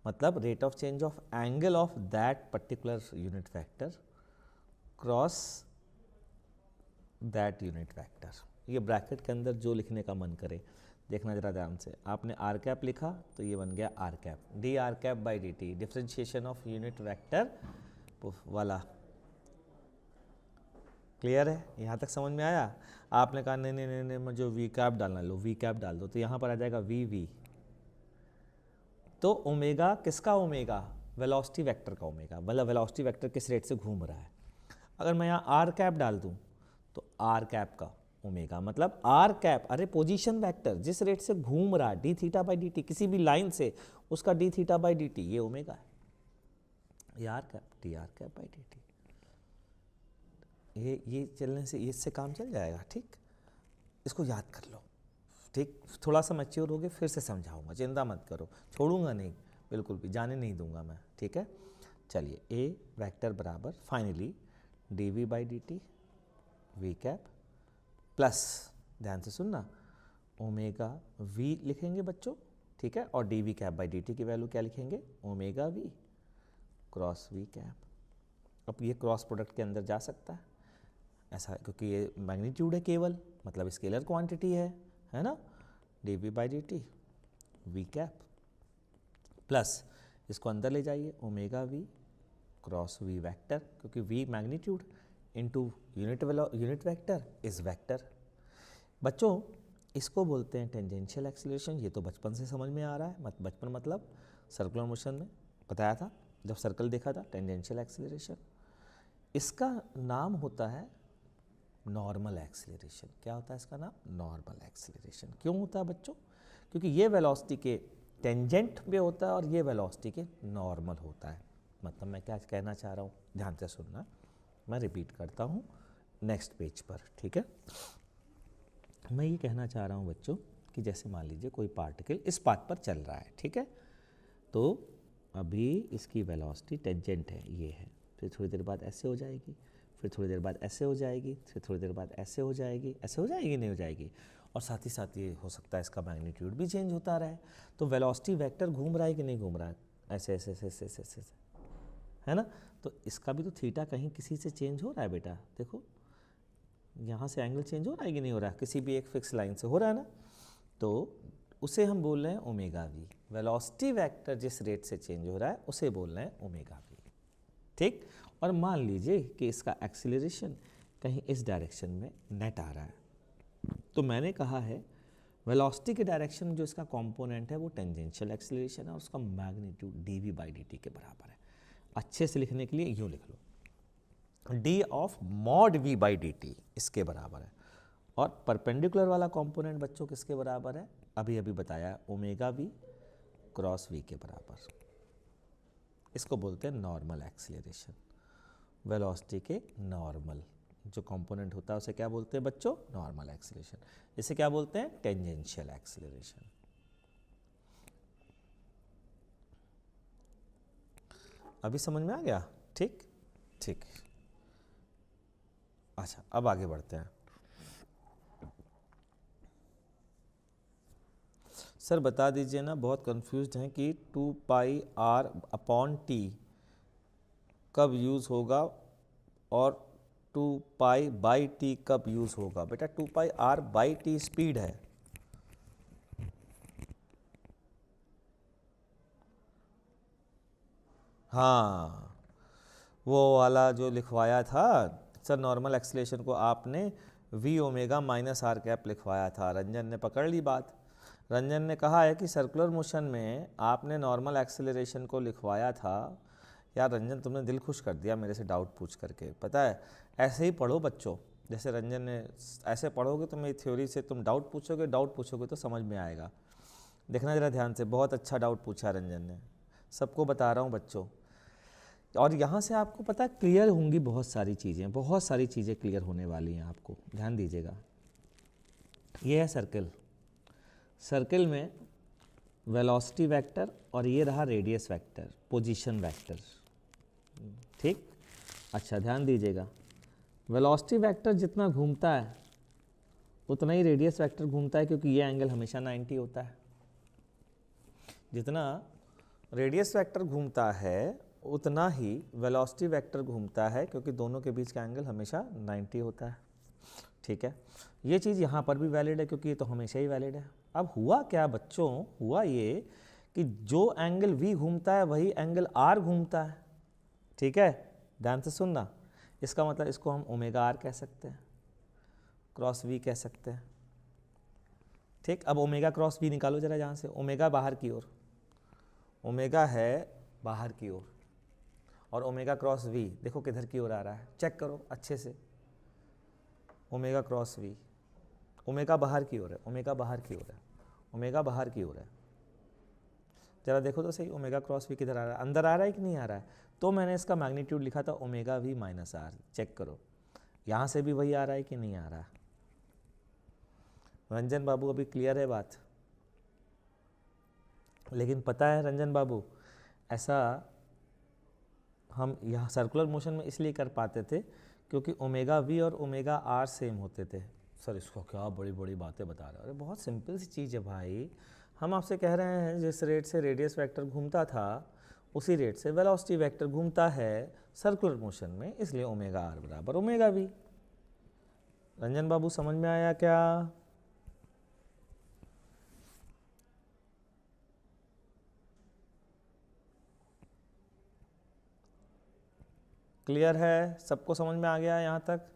मतलब rate of change of angle of that particular unit vector cross that unit vector. ये ब्रैकेट के अंदर जो लिखने का मन करे, देखना जरा ध्यान से। आपने आर कैप लिखा तो ये बन गया r cap, d r cap by d t, differentiation of unit vector वाला। क्लियर है, यहाँ तक समझ में आया। आपने कहा नहीं नहीं नहीं नहीं मुझे वी कैप डालना, लो वी कैप डाल दो, तो यहाँ पर आ जाएगा वी। तो ओमेगा किसका ओमेगा, वेलोसिटी वेक्टर का ओमेगा, मतलब वेलोसिटी वेक्टर किस रेट से घूम रहा है। अगर मैं यहाँ आर कैप डाल दूँ तो आर कैप का ओमेगा, मतलब आर कैप, अरे पोजीशन वेक्टर जिस रेट से घूम रहा है d theta by d t, किसी भी लाइन से उसका d theta by d t, ये ओमेगा है। ये r cap, d r cap by d t, ये चलने से इससे काम चल जाएगा। ठीक, इसको याद कर लो। ठीक, थोड़ा सा मैच्योर हो गए फिर से समझाऊंगा, चिंता मत करो, छोड़ूंगा नहीं, बिल्कुल भी जाने नहीं दूंगा मैं। ठीक है, चलिए ए वेक्टर बराबर finally d v by d t v cap plus, ध्यान से सुनना, ओमेगा वी लिखेंगे बच्चों। ठीक है, और d v cap by d t की वैल्यू क्या लिखेंगे, omega v cross v cap. अब ये क्रॉस प्रोडक्ट के अंदर जा सकता है ऐसा, क्योंकि ये मैग्नीट्यूड है केवल, मतलब स्केलर क्वांटिटी है ना, d v by d t v cap plus, इसको अंदर ले जाइए, omega v cross v vector, क्योंकि v magnitude into unit vector is vector. बच्चों इसको बोलते हैं टेंजेंशियल एक्सीलरेशन। ये तो बचपन से समझ में आ रहा है, बचपन मतलब सर्कुलर मोशन में बताया था जब सर्कल देखा था, टेंजेंशियल एक्सीलरेशन। इसका नाम होता है नॉर्मल एक्सीलरेशन। क्या होता है इसका नाम, नॉर्मल एक्सीलरेशन। क्यों होता है बच्चों, क्योंकि ये वेलोसिटी के टेंजेंट में होता है और ये वेलोसिटी के नॉर्मल होता है। मतलब मैं क्या कहना चाह रहा हूँ, ध्यान से सुनना, मैं रिपीट करता हूँ नेक्स्ट पेज पर। ठीक है, मैं ये कहना चाह रहा हूँ बच्चों कि जैसे मान लीजिए कोई पार्टिकल इस पाथ पर चल रहा है। ठीक है, तो अभी इसकी वेलोसिटी टेंजेंट है, ये है, फिर थोड़ी देर बाद ऐसे हो जाएगी, फिर थोड़ी देर बाद ऐसे हो जाएगी, फिर थोड़ी देर बाद ऐसे हो जाएगी, ऐसे हो जाएगी नहीं हो जाएगी, और साथ ही साथ ये हो सकता है इसका मैग्नीट्यूड भी चेंज होता रहे। तो वेलोसिटी वेक्टर घूम रहा है कि नहीं घूम रहा है, ऐसे ऐसे ऐसे ऐसे ऐसे ऐसे, है ना। तो इसका भी तो थीटा कहीं किसी से चेंज हो रहा है बेटा, देखो यहाँ से एंगल चेंज हो रहा है कि नहीं हो रहा है, किसी भी एक फिक्स लाइन से हो रहा है ना। तो उसे हम बोल रहे हैं ओमेगा वी, वेलोसिटी वेक्टर जिस रेट से चेंज हो रहा है उसे बोल रहे हैं ओमेगा वी। ठीक, और मान लीजिए कि इसका एक्सीलरेशन कहीं इस डायरेक्शन में नेट आ रहा है, तो मैंने कहा है वेलोसिटी के डायरेक्शन में जो इसका कंपोनेंट है वो टेंजेंशियल एक्सीलरेशन है और उसका magnitude d v by d t के बराबर है। अच्छे से लिखने के लिए यूँ लिख लो, d of mod v by d t इसके बराबर है। और परपेंडिकुलर वाला कंपोनेंट बच्चों किसके बराबर है? अभी अभी बताया, ओमेगा वी क्रॉस वी के बराबर। इसको बोलते हैं नॉर्मल एक्सीलरेशन। वेलोसिटी के नॉर्मल जो कंपोनेंट होता है उसे क्या बोलते हैं बच्चों? Normal acceleration. इसे क्या बोलते हैं? Tangential acceleration. अभी समझ में आ गया? ठीक ठीक। अच्छा, अब आगे बढ़ते हैं। सर बता दीजिए ना, बहुत कंफ्यूज्ड हैं कि 2 पाई आर अपॉन टी कब यूज़ होगा और 2 पाई बाई टी कब यूज़ होगा। बेटा 2 पाई आर बाई टी स्पीड है, हाँ वो वाला जो लिखवाया था सर, नॉर्मल एक्सीलरेशन को आपने v omega minus r cap लिखवाया था। रंजन ने पकड़ ली बात। रंजन ने कहा है कि सर्कुलर मोशन में आपने नॉर्मल एक्सीलरेशन को लिखवाया था। यार रंजन तुमने दिल खुश कर दिया मेरे से डाउट पूछ करके। पता है ऐसे ही पढ़ो बच्चों, जैसे रंजन ने ऐसे पढ़ोगे तो मेरी थ्योरी से तुम डाउट पूछोगे तो समझ में आएगा। देखना ज़रा ध्यान से, बहुत अच्छा डाउट पूछा रंजन ने, सबको बता रहा हूँ बच्चों। और यहाँ से आपको पता है क्लियर होंगी बहुत सारी चीज़ें क्लियर होने वाली हैं आपको, ध्यान दीजिएगा। ये है सर्कल, सर्कल में वेलोसिटी वेक्टर और ये रहा रेडियस वेक्टर, पोजीशन वेक्टर, ठीक। अच्छा ध्यान दीजिएगा, वेलोसिटी वेक्टर जितना घूमता है उतना ही रेडियस वेक्टर घूमता है, क्योंकि ये एंगल हमेशा 90 होता है। जितना रेडियस वेक्टर घूमता है उतना ही वेलोसिटी वेक्टर घूमता है, क्योंकि दोनों के बीच का एंगल हमेशा 90 होता है, ठीक है। ये चीज़ यहाँ पर भी वैलिड है, क्योंकि ये तो हमेशा ही वैलिड है। अब हुआ क्या बच्चों, हुआ ये कि जो एंगल v घूमता है वही एंगल r घूमता है, ठीक है। ध्यान से सुनना, इसका मतलब इसको हम ओमेगा r कह सकते हैं, क्रॉस v कह सकते हैं, ठीक। अब ओमेगा क्रॉस v निकालो जरा यहाँ से। ओमेगा बाहर की ओर, ओमेगा है बाहर की ओर, और ओमेगा क्रॉस v देखो किधर की ओर आ रहा है, चेक करो अच्छे से। ओमेगा क्रॉस v, ओमेगा बाहर की ओर है, ओमेगा बाहर की ओर है, ओमेगा बाहर की ओर है। जरा देखो तो सही, ओमेगा क्रॉस v किधर आ रहा है, अंदर आ रहा है कि नहीं आ रहा है। तो मैंने इसका मैग्नीट्यूड लिखा था omega v minus r. Check करो यहाँ से भी वही आ रहा है कि नहीं आ रहा है। रंजन बाबू अभी क्लियर है बात? लेकिन पता है रंजन बाबू, ऐसा हम यहाँ सर्कुलर मोशन में इसलिए कर पाते थे क्योंकि ओमेगा वी और ओमेगा आर सेम होते थे। सर इसको क्या बड़ी बड़ी बातें बता रहे हो? अरे बहुत सिंपल सी चीज़ है भाई, हम आपसे कह रहे हैं जिस रेट से रेडियस वेक्टर घूमता था उसी रेट से वेलोसिटी वेक्टर घूमता है सर्कुलर मोशन में, इसलिए ओमेगा आर बराबर ओमेगा वी। रंजन बाबू समझ में आया क्या? क्लियर है? सबको समझ में आ गया यहाँ तक?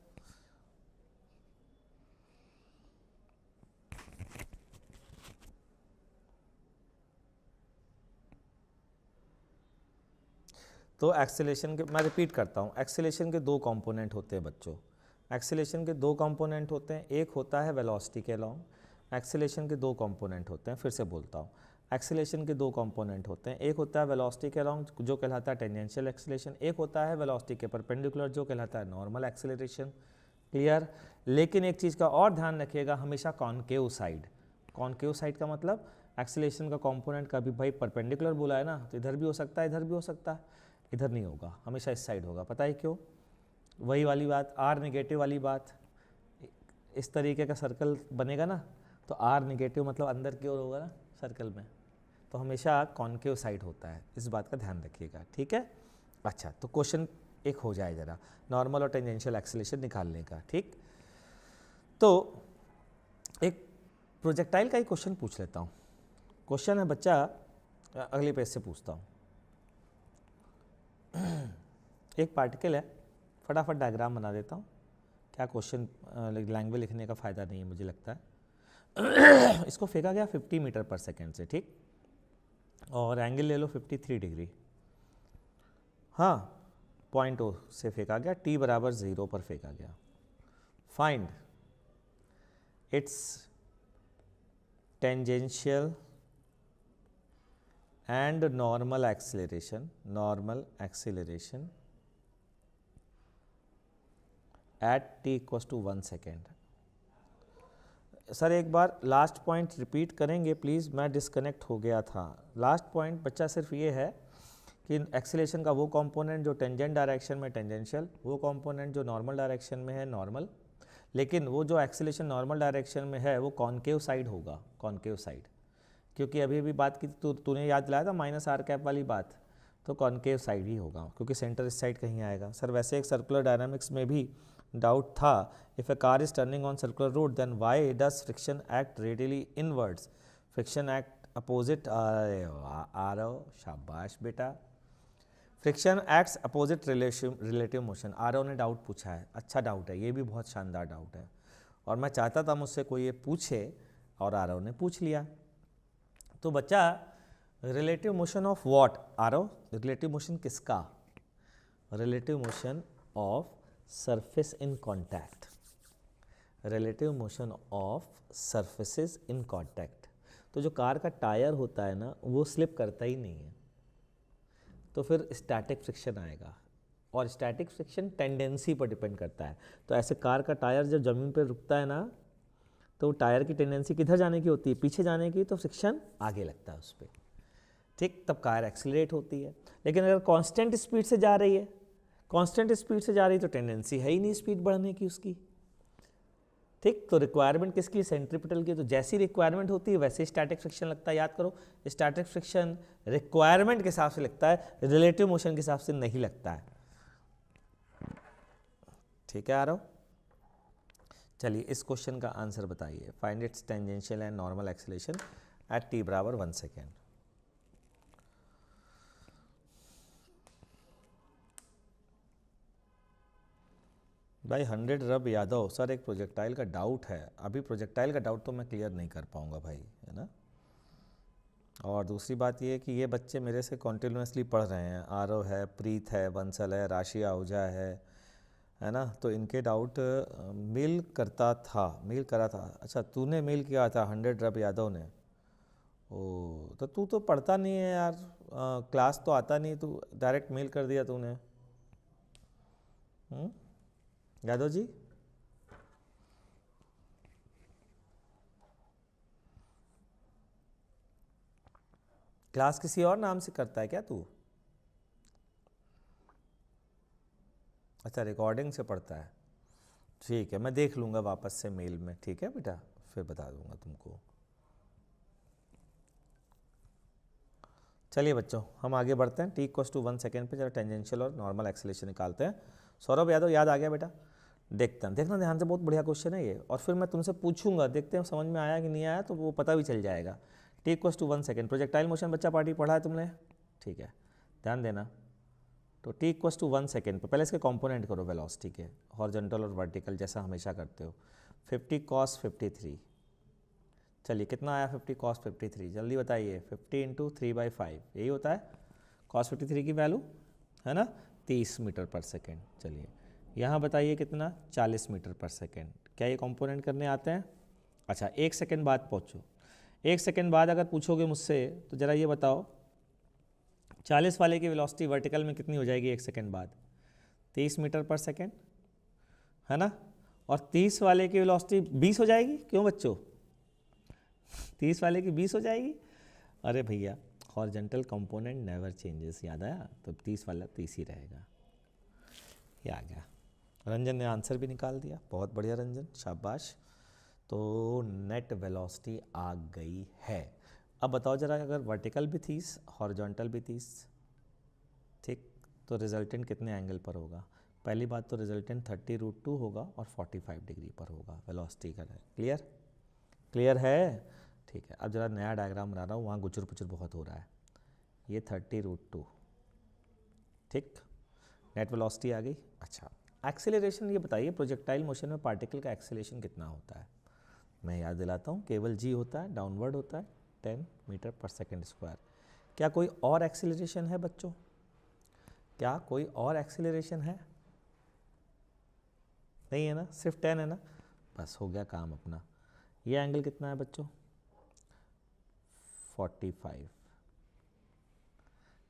तो एक्सेलेरेशन के, मैं रिपीट करता हूँ, एक्सेलेरेशन के दो कंपोनेंट होते हैं बच्चों। एक्सेलेरेशन के दो कंपोनेंट होते हैं, एक होता है वेलोसिटी के अलोंग। एक्सेलेरेशन के दो कंपोनेंट होते हैं, फिर से बोलता हूँ, एक्सेलेरेशन के दो कंपोनेंट होते हैं, एक होता है वेलोसिटी के अलोंग जो कहलाता है टेंजेंशियल एक्सेलेरेशन, एक होता है वेलोसिटी के परपेंडिकुलर जो कहलाता है नॉर्मल एक्सेलरेशन। क्लियर? लेकिन एक चीज़ का और ध्यान रखिएगा, हमेशा कॉनकेव साइड। कॉनकेव साइड का मतलब एक्सेलरेशन का कंपोनेंट कभी भाई परपेंडिकुलर बोला है ना, तो इधर भी हो सकता है इधर भी हो सकता है, इधर नहीं होगा, हमेशा इस साइड होगा। पता है क्यों? वही वाली बात, आर नेगेटिव वाली बात। इस तरीके का सर्कल बनेगा ना तो आर नेगेटिव मतलब अंदर की ओर होगा ना सर्कल में, तो हमेशा कॉनकेव साइड होता है, इस बात का ध्यान रखिएगा, ठीक है। अच्छा तो क्वेश्चन एक हो जाए जरा, नॉर्मल और टेंजेंशियल एक्सेलरेशन निकालने का, ठीक। तो एक प्रोजेक्टाइल का ही क्वेश्चन पूछ लेता हूँ। क्वेश्चन है बच्चा, अगले पेज से पूछता हूँ। एक पार्टिकल है, फटाफट डायग्राम बना देता हूँ, क्या क्वेश्चन लैंग्वेज लिखने का फ़ायदा नहीं है मुझे लगता है। इसको फेंका गया 50 मीटर पर सेकेंड से, ठीक, और एंगल ले लो 53 डिग्री। हाँ पॉइंट ओ से फेंका गया, t बराबर 0 पर फेंका गया। Find its tangential and normal acceleration at t equals to 1 second. Sir एक बार लास्ट पॉइंट रिपीट करेंगे प्लीज़, मैं डिस्कनेक्ट हो गया था। लास्ट पॉइंट बच्चा सिर्फ ये है कि एक्सीलरेशन का वो कंपोनेंट जो टेंजेंट डायरेक्शन में टेंजेंशियल, वो कंपोनेंट जो नॉर्मल डायरेक्शन में है नॉर्मल, लेकिन वो जो एक्सीलरेशन नॉर्मल डायरेक्शन में है वो कॉनकेव साइड होगा, कॉनकेव साइड, क्योंकि अभी अभी बात की तूने याद दिलाया था माइनस आर कैप वाली बात, तो कॉनकेव साइड ही होगा क्योंकि सेंटर इस साइड कहीं आएगा। सर वैसे एक सर्कुलर डायनामिक्स में भी डाउट था, if a car is turning on circular road then why does friction act radially inwards, friction act opposite. आ रहा हो, शाबाश बेटा। Friction acts opposite relative motion. Aarav ने डाउट पूछा है, अच्छा डाउट है, ये भी बहुत शानदार डाउट है और मैं चाहता था मुझसे कोई ये पूछे और आरव ने पूछ लिया। तो बच्चा relative motion of what Aarav, relative motion किसका? Relative motion of surface in contact, relative motion of surfaces in contact. तो जो कार का टायर होता है ना वो स्लिप करता ही नहीं है, तो फिर स्टैटिक फ्रिक्शन आएगा और स्टैटिक फ्रिक्शन टेंडेंसी पर डिपेंड करता है। तो ऐसे कार का टायर जब ज़मीन पर रुकता है ना तो टायर की टेंडेंसी किधर जाने की होती है? पीछे जाने की, तो फ्रिक्शन आगे लगता है उस पर, ठीक, तब कार एक्सीलरेट होती है। लेकिन अगर कांस्टेंट स्पीड से जा रही है, कांस्टेंट स्पीड से जा रही है तो टेंडेंसी है ही नहीं स्पीड बढ़ने की उसकी, ठीक। तो रिक्वायरमेंट किसकी? सेंट्रीपिटल की। तो जैसी रिक्वायरमेंट होती है वैसे स्टैटिक फ्रिक्शन लगता है। याद करो, स्टैटिक फ्रिक्शन रिक्वायरमेंट के हिसाब से लगता है, रिलेटिव मोशन के हिसाब से नहीं लगता है, ठीक है। आ रहा हो, चलिए इस क्वेश्चन का आंसर बताइए। Find its tangential and normal acceleration at t बराबर 1 सेकेंड। भाई 100 रब यादव, सर एक प्रोजेक्टाइल का डाउट है। अभी प्रोजेक्टाइल का डाउट तो मैं क्लियर नहीं कर पाऊंगा भाई, है ना। और दूसरी बात ये है कि ये बच्चे मेरे से कॉन्टिन्यूसली पढ़ रहे हैं, आरव है, प्रीत है, बंसल है, राशि आहूजा है ना। तो इनके डाउट मेल करा था। अच्छा तूने मेल किया था 100 रब यादव ने। ओ तो तू तो पढ़ता नहीं है यार, क्लास तो आता नहीं, तू डायरेक्ट मेल कर दिया तूने। यादव जी, क्लास किसी और नाम से करता है क्या तू? अच्छा रिकॉर्डिंग से पढ़ता है, ठीक है, मैं देख लूँगा वापस से मेल में, ठीक है बेटा, फिर बता दूंगा तुमको। चलिए बच्चों हम आगे बढ़ते हैं। t इक्वल्स टू 1 सेकेंड पे जरा टेंजेंशियल और नॉर्मल एक्सीलरेशन निकालते हैं। सौरभ यादव याद आ गया बेटा? देखते हैं, देखना ध्यान से, बहुत बढ़िया क्वेश्चन है ये। और फिर मैं तुमसे पूछूंगा, देखते हैं समझ में आया कि नहीं आया, तो वो पता भी चल जाएगा। t equals to 1 second, projectile motion बच्चा पार्टी पढ़ा है तुमने, ठीक है, ध्यान देना। तो t इक्वल्स टू 1 सेकेंड पे पहले इसके कंपोनेंट करो वेलोसिटी के, हॉरिजॉन्टल और वर्टिकल जैसा हमेशा करते हो। 50 cos 53, चलिए कितना आया 50 cos 53, जल्दी बताइए। 50 इंटू 3/5 यही होता है cos 53 की वैल्यू, है ना, 30 मीटर पर सेकेंड। चलिए यहाँ बताइए कितना, 40 मीटर पर सेकेंड। क्या ये कंपोनेंट करने आते हैं? अच्छा 1 सेकेंड बाद पहुँचो, 1 सेकेंड बाद अगर पूछोगे मुझसे तो ज़रा ये बताओ 40 वाले की वेलोसिटी वर्टिकल में कितनी हो जाएगी 1 सेकेंड बाद? 30 मीटर पर सेकेंड, है ना। और 30 वाले की वेलोसिटी 20 हो जाएगी, क्यों बच्चों? 30 वाले की 20 हो जाएगी। अरे भैया हॉरिजॉन्टल कंपोनेंट नेवर चेंजेस, याद आया? तो 30 वाला 30 ही रहेगा, ये आ गया। रंजन ने आंसर भी निकाल दिया, बहुत बढ़िया रंजन, शाबाश। तो नेट वेलोसिटी आ गई है। अब बताओ जरा, अगर वर्टिकल भी 30 हॉरिजॉन्टल भी 30, ठीक, तो रिजल्टेंट कितने एंगल पर होगा? पहली बात तो रिजल्टेंट 30√2 होगा और 45 डिग्री पर होगा वेलोसिटी का। क्लियर? क्लियर है, ठीक है। अब जरा नया डायग्राम बना रहा हूँ, वहाँ गुचर पुचर बहुत हो रहा है। ये 30√2, ठीक, नेट वेलोसिटी आ गई। अच्छा एक्सेलरेशन ये बताइए, प्रोजेक्टाइल मोशन में पार्टिकल का एक्सेलरेशन कितना होता है? मैं याद दिलाता हूँ, केवल g होता है, डाउनवर्ड होता है 10 मीटर पर सेकेंड स्क्वायर। क्या कोई और एक्सेलरेशन है बच्चों? क्या कोई और एक्सेलरेशन है? नहीं है ना, सिर्फ 10 है ना, बस हो गया काम अपना। ये एंगल कितना है बच्चों? 45।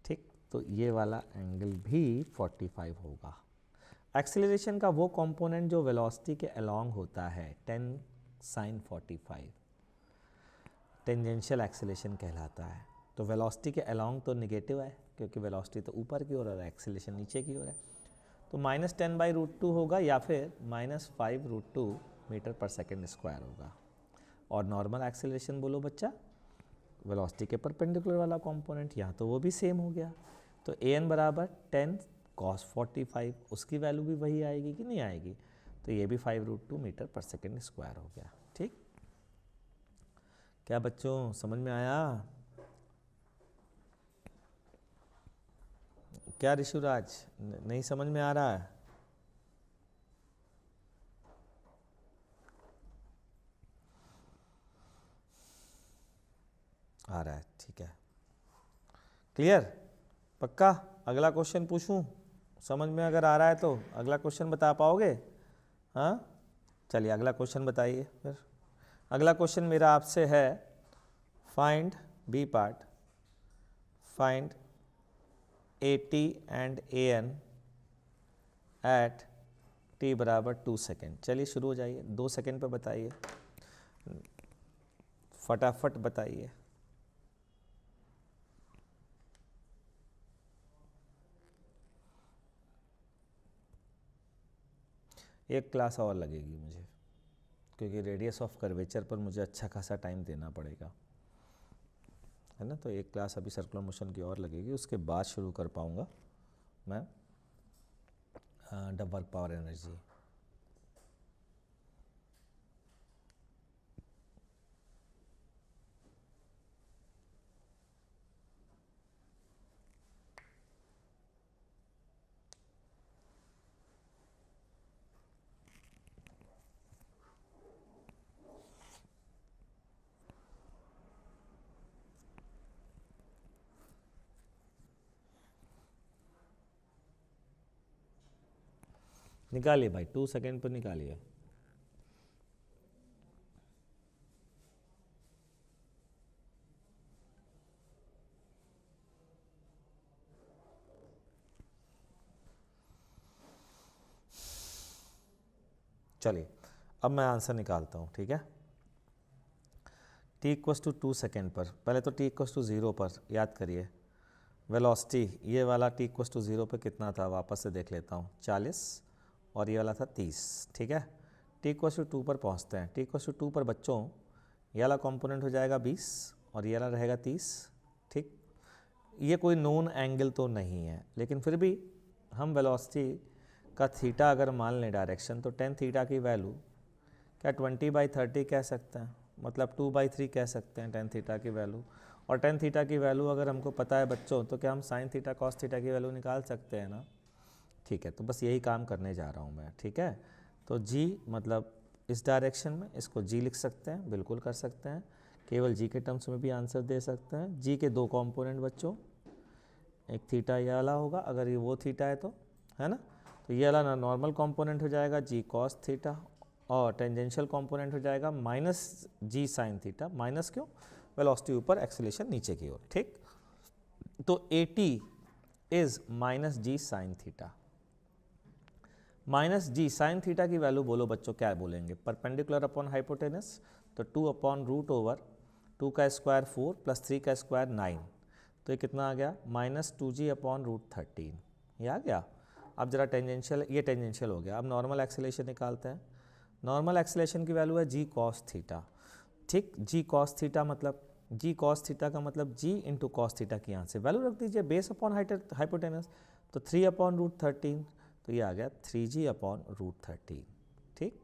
ठीक, तो ये वाला एंगल भी 45 होगा। एक्सेलरेशन का वो कंपोनेंट जो वेलोसिटी के अलोंग होता है 10 sin 45 टेंजेंशियल एक्सेलरेशन कहलाता है। तो वेलोसिटी के अलोंग तो निगेटिव है क्योंकि वेलोसिटी तो ऊपर की ओर और एक्सेलरेशन नीचे की ओर है, तो -10/√2 होगा या फिर -5√2 मीटर पर सेकेंड स्क्वायर होगा। और नॉर्मल एक्सेलरेशन बोलो बच्चा, वेलोसिटी के परपेंडिकुलर वाला कंपोनेंट, यहाँ तो वो भी सेम हो गया। तो an बराबर 10 cos 45, उसकी वैल्यू भी वही आएगी कि नहीं आएगी? तो ये भी 5√2 मीटर पर सेकेंड स्क्वायर हो गया। ठीक, क्या बच्चों समझ में आया? क्या ऋषुराज, नहीं समझ में आ रहा है? आ रहा है, ठीक है, क्लियर, पक्का? अगला क्वेश्चन पूछूं? समझ में अगर आ रहा है तो अगला क्वेश्चन बता पाओगे? हाँ, चलिए अगला क्वेश्चन बताइए फिर। अगला क्वेश्चन मेरा आपसे है, find b part, find AT and AN at t बराबर 2 सेकेंड। चलिए शुरू हो जाइए, 2 सेकेंड पे बताइए, फटाफट बताइए। एक क्लास और लगेगी मुझे, क्योंकि रेडियस ऑफ कर्वेचर पर मुझे अच्छा खासा टाइम देना पड़ेगा, है ना। तो एक क्लास अभी सर्कुलर मोशन की और लगेगी, उसके बाद शुरू कर पाऊँगा मैं वर्क पावर एनर्जी। निकालिए भाई, 2 सेकेंड पर निकालिए। चलिए अब मैं आंसर निकालता हूँ, ठीक है। t=2 सेकेंड पर, पहले तो t=0 पर याद करिए वेलोसिटी, ये वाला t=0 पे कितना था वापस से देख लेता हूँ, 40, और ये वाला था 30, ठीक है। t=2 पर पहुँचते हैं, t=2 पर बच्चों ये वाला कंपोनेंट हो जाएगा 20 और ये वाला रहेगा 30, ठीक। ये कोई नोन एंगल तो नहीं है, लेकिन फिर भी हम वेलोसिटी का थीटा अगर मान लें डायरेक्शन, तो tan थीटा की वैल्यू क्या 20/30 कह सकते हैं, मतलब 2/3 कह सकते हैं tan थीटा की वैल्यू। और tan थीटा की वैल्यू अगर हमको पता है बच्चों, तो क्या हम sin थीटा cos थीटा की वैल्यू निकाल सकते हैं ना। ठीक है, तो बस यही काम करने जा रहा हूँ मैं, ठीक है। तो g मतलब इस डायरेक्शन में, इसको g लिख सकते हैं, बिल्कुल कर सकते हैं, केवल g के टर्म्स में भी आंसर दे सकते हैं। g के दो कॉम्पोनेंट बच्चों, एक थीटा ये वाला होगा, अगर ये वो थीटा है तो, है ना। तो ये वाला नॉर्मल कंपोनेंट हो जाएगा g cos थीटा, और टेंजेंशियल कंपोनेंट हो जाएगा -g sin थीटा। माइनस क्यों? वेलोसिटी ऊपर, एक्सेलरेशन नीचे की ओर, ठीक। तो AT is -g sin theta. -g sin theta की वैल्यू बोलो बच्चों, क्या बोलेंगे? परपेंडिकुलर अपॉन हाइपोटेनस, तो 2/√2 का स्क्वायर 4 + 3 का स्क्वायर 9, तो ये कितना आ गया? -2g/√13, ये आ गया। अब जरा टेंजेंशियल, ये टेंजेंशियल हो गया। अब नॉर्मल एक्सेलरेशन निकालते हैं। नॉर्मल एक्सेलरेशन की वैल्यू है g cos थीटा, ठीक। g cos थीटा मतलब, g cos थीटा का मतलब g × cos थीटा की यहाँ से वैल्यू रख दीजिए, बेस अपॉन हाइपोटेनस, तो 3/√13, तो ये आ गया 3g/√13, ठीक।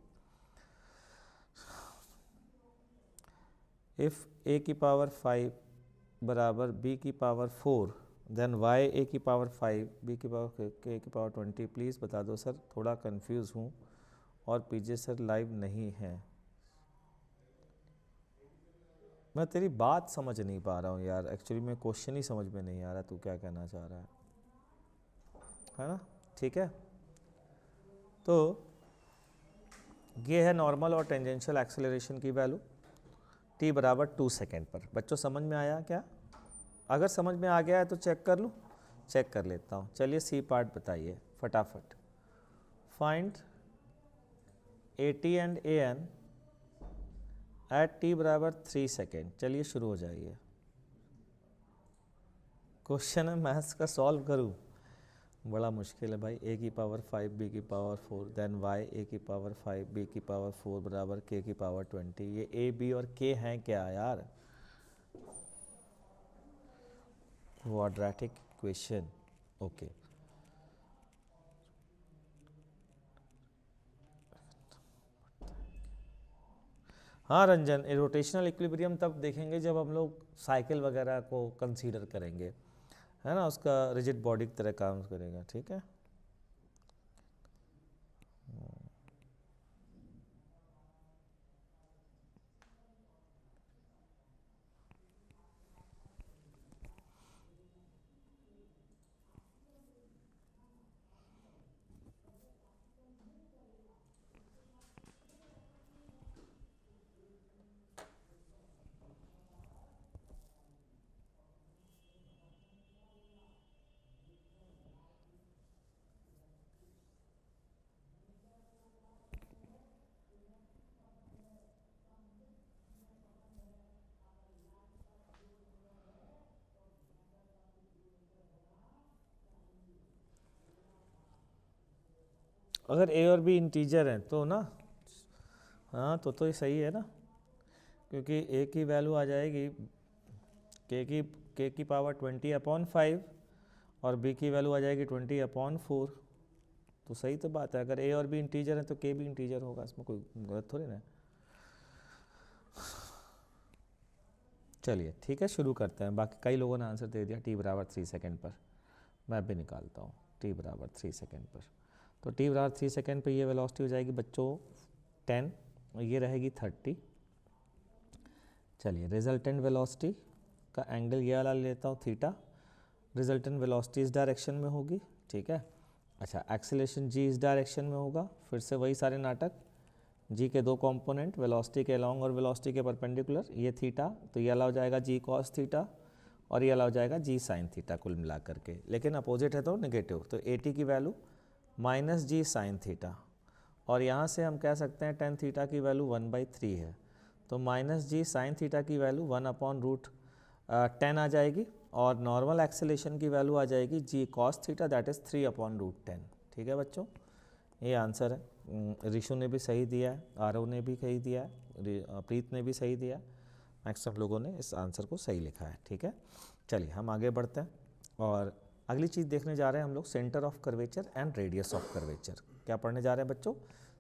इफ़ a की पावर 5 बराबर b की पावर 4, देन y a की पावर 5 b की पावर k की पावर 20। प्लीज़ बता दो सर, थोड़ा कंफ्यूज हूँ, और पीजे सर लाइव नहीं है। मैं तेरी बात समझ नहीं पा रहा हूँ यार, एक्चुअली मैं क्वेश्चन ही समझ में नहीं आ रहा, तू क्या कहना चाह रहा है। है ना, ठीक है। तो ये है नॉर्मल और टेंजेंशियल एक्सेलरेशन की वैल्यू t बराबर 2 सेकेंड पर। बच्चों समझ में आया क्या? अगर समझ में आ गया है तो चेक कर लूँ, चेक कर लेता हूँ। चलिए सी पार्ट बताइए फटाफट। Find AT and AN at t बराबर 3 सेकेंड। चलिए शुरू हो जाइए। क्वेश्चन है मैथ्स का, सॉल्व करूँ? बड़ा मुश्किल है भाई। a की पावर 5 b की पावर 4 देन y a की पावर 5 b की पावर 4 बराबर k की पावर 20। ये a b और k हैं क्या यार? Quadratic equation, okay. हाँ रंजन, रोटेशनल इक्विलिब्रियम तब देखेंगे जब हम लोग साइकिल वगैरह को कंसीडर करेंगे, है ना, उसका रिजिड बॉडी की तरह काम करेगा, ठीक है। अगर a और b इंटीजर हैं तो ना, हाँ तो ये सही है ना, क्योंकि a की वैल्यू आ जाएगी k की पावर 20/5 और b की वैल्यू आ जाएगी 20/4। तो सही तो बात है। अगर a और b इंटीजर है तो k भी इंटीजर होगा, इसमें कोई गलत थोड़ी ना। चलिए ठीक है, शुरू करते हैं। बाकी कई लोगों ने आंसर दे दिया t बराबर 3 सेकेंड पर। मैं भी निकालता हूँ t बराबर 3 सेकेंड पर। तो t बराबर 3 सेकेंड पर ये वेलोसिटी हो जाएगी बच्चों 10, ये रहेगी 30। चलिए रिजल्टेंट वेलोसिटी का एंगल ये वाला लेता हूँ थीटा। रिजल्टेंट वेलोसिटी इस डायरेक्शन में होगी, ठीक है। अच्छा, एक्सेलरेशन g इस डायरेक्शन में होगा, फिर से वही सारे नाटक। g के दो कंपोनेंट, वेलोसिटी के अलॉन्ग और वेलोसिटी के परपेंडिकुलर, ये थीटा, तो ये अलाउ जाएगा g कॉस थीटा और ये अलाउ जाएगा g साइन थीटा कुल मिला करके। लेकिन अपोजिट है तो नेगेटिव, तो at की value minus g sine theta, और यहाँ से हम कह सकते हैं टेन थीटा की वैल्यू 1/3 है, तो माइनस g साइन थीटा की वैल्यू 1/√10 आ जाएगी, और नॉर्मल एक्सेलेरेशन की वैल्यू आ जाएगी g cos theta that is 3/√10। ठीक है बच्चों, ये आंसर है। ऋषु ने भी सही दिया है, आरव ने भी सही दिया है, प्रीत ने भी सही दिया है, मैक्सिमम लोगों ने इस आंसर को सही लिखा है। ठीक है, चलिए हम आगे बढ़ते हैं और अगली चीज़ देखने जा रहे हैं हम लोग, centre of curvature and radius of curvature. क्या पढ़ने जा रहे हैं बच्चों?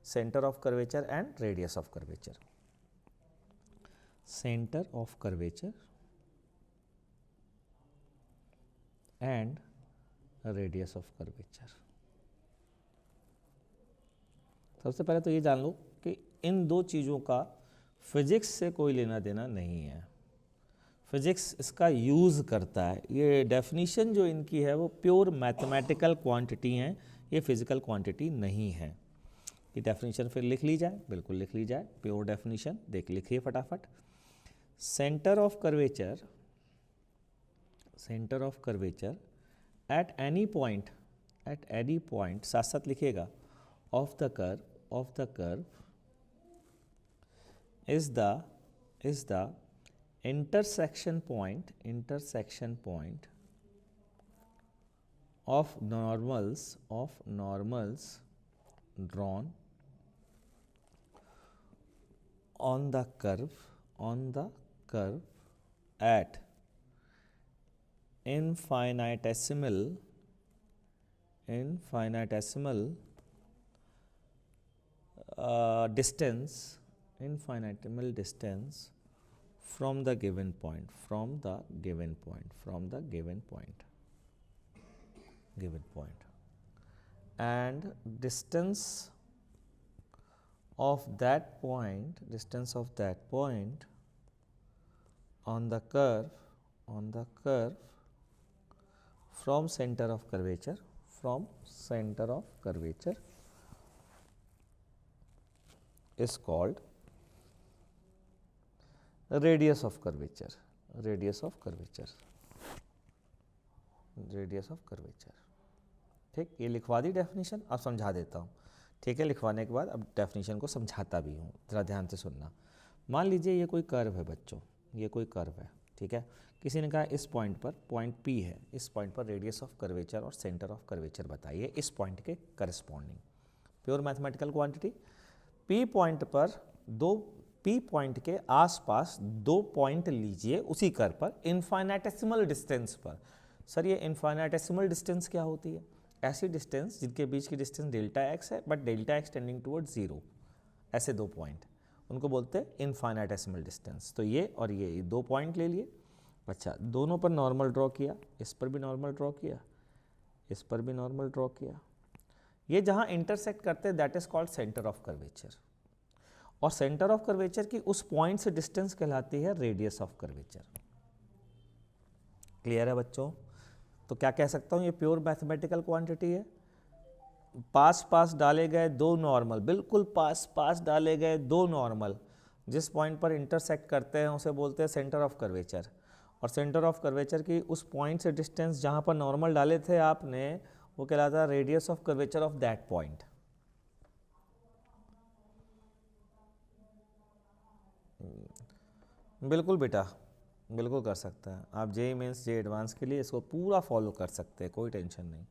Centre of curvature and radius of curvature. Centre of curvature and radius of curvature. सबसे पहले तो ये जान लो कि इन दो चीज़ों का फिजिक्स से कोई लेना देना नहीं है। फिजिक्स इसका यूज़ करता है। ये डेफिनीशन जो इनकी है वो प्योर मैथमेटिकल क्वांटिटी हैं, ये फिजिकल क्वांटिटी नहीं है। ये डेफिनीशन फिर लिख ली जाए, बिल्कुल लिख ली जाए, प्योर डेफिनीशन लिखिए फटाफट। Centre of curvature, centre of curvature at any point, साथ साथ लिखिएगा, of the curve is the intersection point of normals drawn on the curve at infinitesimal distance from the given point, and distance of that point on the curve from center of curvature from center of curvature is called radius of curvature. radius of curvature, radius of curvature। ठीक, ये लिखवा दी definition, अब समझा देता हूँ। ठीक है, लिखवाने के बाद अब डेफिनेशन को समझाता भी हूँ, ज़रा ध्यान से सुनना। मान लीजिए ये कोई कर्व है बच्चों, ये कोई कर्व है, ठीक है। किसी ने कहा इस पॉइंट पर, पॉइंट P है, इस पॉइंट पर रेडियस ऑफ कर्वेचर और सेंटर ऑफ कर्वेचर बताइए इस पॉइंट के corresponding. Pure mathematical quantity. P point पर P पॉइंट के आसपास 2 पॉइंट लीजिए उसी कर्व पर इनफाइनेटेसिमल डिस्टेंस पर। सर ये इनफाइनेटेसिमल डिस्टेंस क्या होती है? ऐसी डिस्टेंस जिनके बीच की डिस्टेंस डेल्टा x है but delta x tending toward 0, ऐसे 2 पॉइंट, उनको बोलते हैं इनफाइनेटेसिमल डिस्टेंस। तो ये और ये 2 पॉइंट ले लिए। अच्छा, दोनों पर नॉर्मल ड्रॉ किया, इस पर भी नॉर्मल ड्रॉ किया, इस पर भी नॉर्मल ड्रॉ किया। ये जहाँ इंटरसेक्ट करते हैं that is called centre of curvature, और सेंटर ऑफ कर्वेचर की उस पॉइंट से डिस्टेंस कहलाती है रेडियस ऑफ कर्वेचर। क्लियर है बच्चों? तो क्या कह सकता हूँ, ये प्योर मैथमेटिकल क्वांटिटी है। पास पास डाले गए 2 नॉर्मल, बिल्कुल पास पास डाले गए 2 नॉर्मल जिस पॉइंट पर इंटरसेक्ट करते हैं उसे बोलते हैं सेंटर ऑफ कर्वेचर, और सेंटर ऑफ कर्वेचर की उस पॉइंट से डिस्टेंस जहाँ पर नॉर्मल डाले थे आपने वो कहलाता है radius of curvature of that point. बिल्कुल बेटा, बिल्कुल कर सकता है। आप JEE मेंस JEE एडवांस के लिए इसको पूरा फॉलो कर सकते हैं, कोई टेंशन नहीं।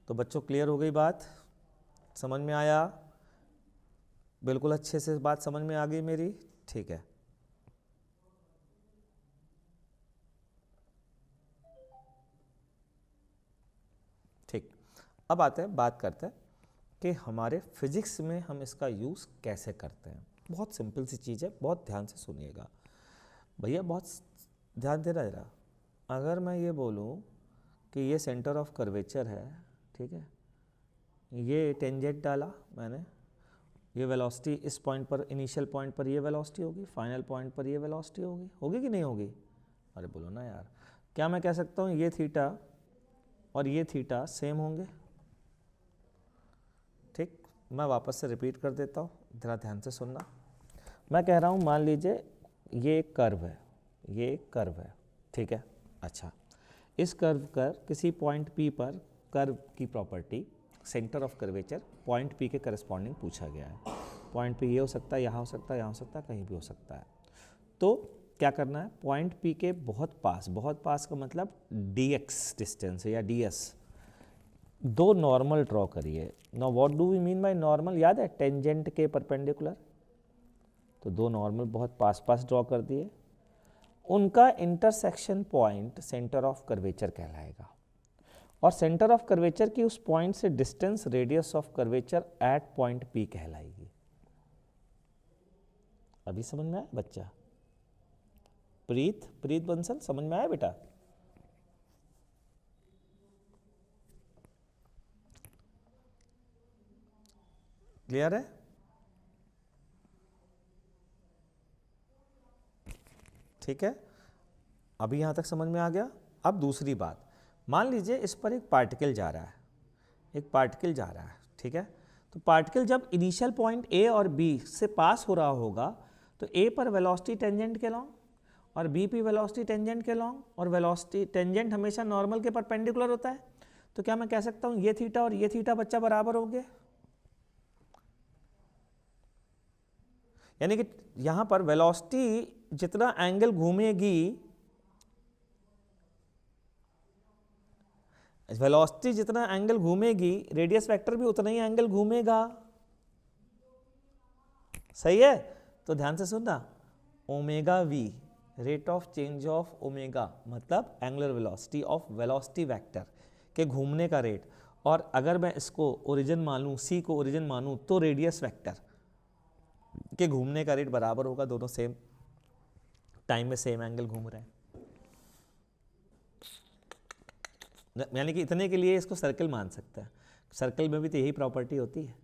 तो बच्चों क्लियर हो गई बात? समझ में आया? बिल्कुल अच्छे से बात समझ में आ गई मेरी? ठीक है। ठीक, अब आते हैं, बात करते हैं कि हमारे फिजिक्स में हम इसका यूज़ कैसे करते हैं। बहुत सिंपल सी चीज़ है, बहुत ध्यान से सुनिएगा भैया, बहुत ध्यान दे रहा है। अगर मैं ये बोलूँ कि ये सेंटर ऑफ कर्वेचर है, ठीक है, ये टेंजेंट डाला मैंने, ये वेलोसिटी इस पॉइंट पर, इनिशियल पॉइंट पर ये वेलोसिटी होगी, फाइनल पॉइंट पर ये वेलोसिटी होगी, होगी कि नहीं होगी? अरे बोलो ना यार। क्या मैं कह सकता हूँ ये थीटा और ये थीटा सेम होंगे? ठीक, मैं वापस से रिपीट कर देता हूँ, ज़रा ध्यान से सुनना। मैं कह रहा हूँ मान लीजिए ये एक कर्व है, ये एक कर्व है, ठीक है। अच्छा, इस कर्व कर किसी पॉइंट P पर कर्व की property centre of curvature point P के करस्पॉन्डिंग पूछा गया है। पॉइंट P ये हो सकता है, यहाँ हो सकता है, यहाँ हो सकता है, कहीं भी हो सकता है। तो क्या करना है, पॉइंट P के बहुत पास का मतलब dx डिस्टेंस है या ds, 2 नॉर्मल ड्रॉ करिए। Now what do we mean by normal? याद है, टेंजेंट के परपेंडिकुलर। तो 2 नॉर्मल बहुत पास ड्रॉ कर दिए, उनका intersection point centre of curvature कहलाएगा, और सेंटर ऑफ कर्वेचर की उस पॉइंट से distance radius of curvature at point P कहलाएगी। अभी समझ में आया बच्चा? प्रीत बंसल, समझ में आया बेटा? क्लियर है? ठीक है, अभी यहाँ तक समझ में आ गया। अब दूसरी बात, मान लीजिए इस पर एक पार्टिकल जा रहा है, एक पार्टिकल जा रहा है, ठीक है। तो पार्टिकल जब इनिशियल पॉइंट A और B से पास हो रहा होगा तो A पर वेलोसिटी टेंजेंट के लॉन्ग और B पे वेलोसिटी टेंजेंट के लॉन्ग, और वेलोसिटी टेंजेंट हमेशा नॉर्मल के परपेंडिकुलर होता है। तो क्या मैं कह सकता हूँ ये थीटा और ये थीटा बच्चा बराबर हो गए? यानी कि यहाँ पर वेलोसिटी जितना एंगल घूमेगी, वेलोसिटी जितना एंगल घूमेगी रेडियस वेक्टर भी उतना ही एंगल घूमेगा। सही है? तो ध्यान से सुनना, omega v rate of change of omega मतलब angular velocity of velocity vector के घूमने का रेट, और अगर मैं इसको ओरिजिन मानूं, c को ओरिजिन मानूं, तो रेडियस वेक्टर के घूमने का रेट बराबर होगा, दोनों सेम टाइम में सेम एंगल घूम रहे हैं। यानी कि इतने के लिए इसको सर्कल मान सकते हैं, सर्कल में भी तो यही प्रॉपर्टी होती है।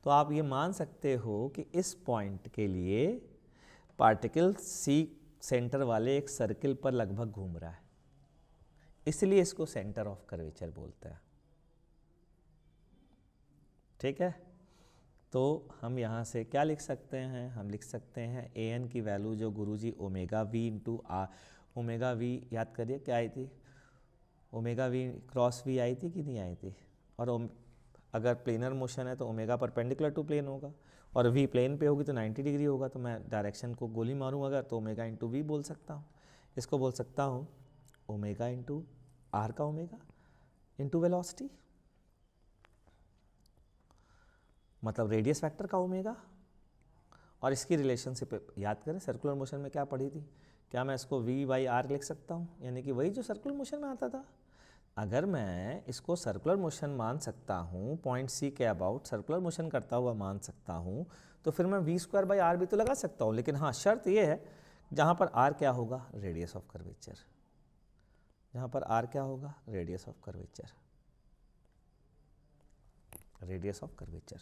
तो आप ये मान सकते हो कि इस पॉइंट के लिए पार्टिकल C सेंटर वाले एक सर्कल पर लगभग घूम रहा है, इसलिए इसको सेंटर ऑफ कर्वेचर बोलते हैं। ठीक है, तो हम यहाँ से क्या लिख सकते हैं, हम लिख सकते हैं ए एन की वैल्यू जो Guruji omega v into r, omega v याद करिए क्या आई थी, ओमेगा वी क्रॉस वी आई थी कि नहीं आई थी, और अगर प्लेनर मोशन है तो ओमेगा परपेंडिकुलर टू प्लेन होगा, और वी प्लेन पे होगी तो 90 डिग्री होगा, तो मैं डायरेक्शन को गोली मारूँ अगर तो ओमेगा इंटू वी बोल सकता हूँ। इसको बोल सकता हूँ ओमेगा इंटू आर का ओमेगा इंटू वेलोसिटी, मतलब रेडियस फैक्टर का ओमेगा। और इसकी रिलेशनशिप याद करें सर्कुलर मोशन में क्या पढ़ी थी, क्या मैं इसको v बाई आर लिख सकता हूँ, यानी कि वही जो सर्कुलर मोशन में आता था। अगर मैं इसको सर्कुलर मोशन मान सकता हूँ, पॉइंट सी के अबाउट सर्कुलर मोशन करता हुआ मान सकता हूँ, तो फिर मैं वी स्क्वायर बाई आर भी तो लगा सकता हूँ। लेकिन हाँ, शर्त ये है जहाँ पर आर क्या होगा, रेडियस ऑफ कर्वेचर, जहाँ पर आर क्या होगा, radius of curvature, radius of curvature,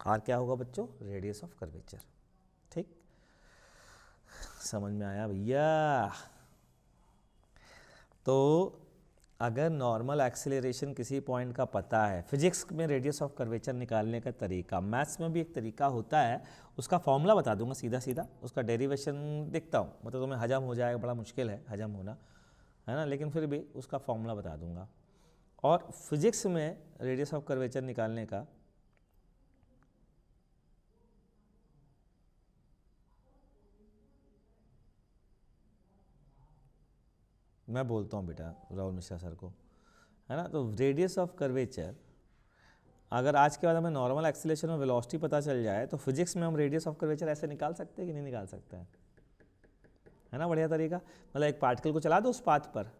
r क्या होगा बच्चों, रेडियस ऑफ कर्वेचर। ठीक, समझ में आया भैया। तो अगर नॉर्मल एक्सेलरेशन किसी पॉइंट का पता है, फिजिक्स में रेडियस ऑफ कर्वेचर निकालने का तरीका, मैथ्स में भी एक तरीका होता है, उसका फॉर्मूला बता दूंगा सीधा सीधा, उसका डेरिवेशन दिखता हूँ, मतलब तुम्हें हजम हो जाएगा, बड़ा मुश्किल है हजम होना, है ना, लेकिन फिर भी उसका फॉर्मूला बता दूंगा। और फिजिक्स में रेडियस ऑफ कर्वेचर निकालने का मैं बोलता हूँ बेटा राहुल मिश्रा सर को, है ना। तो रेडियस ऑफ कर्वेचर अगर आज के बाद हमें नॉर्मल एक्सीलरेशन और वेलोसिटी पता चल जाए तो फिजिक्स में हम रेडियस ऑफ कर्वेचर ऐसे निकाल सकते हैं कि नहीं निकाल सकते हैं, है ना। बढ़िया तरीका, मतलब एक पार्टिकल को चला दो उस पाथ पर,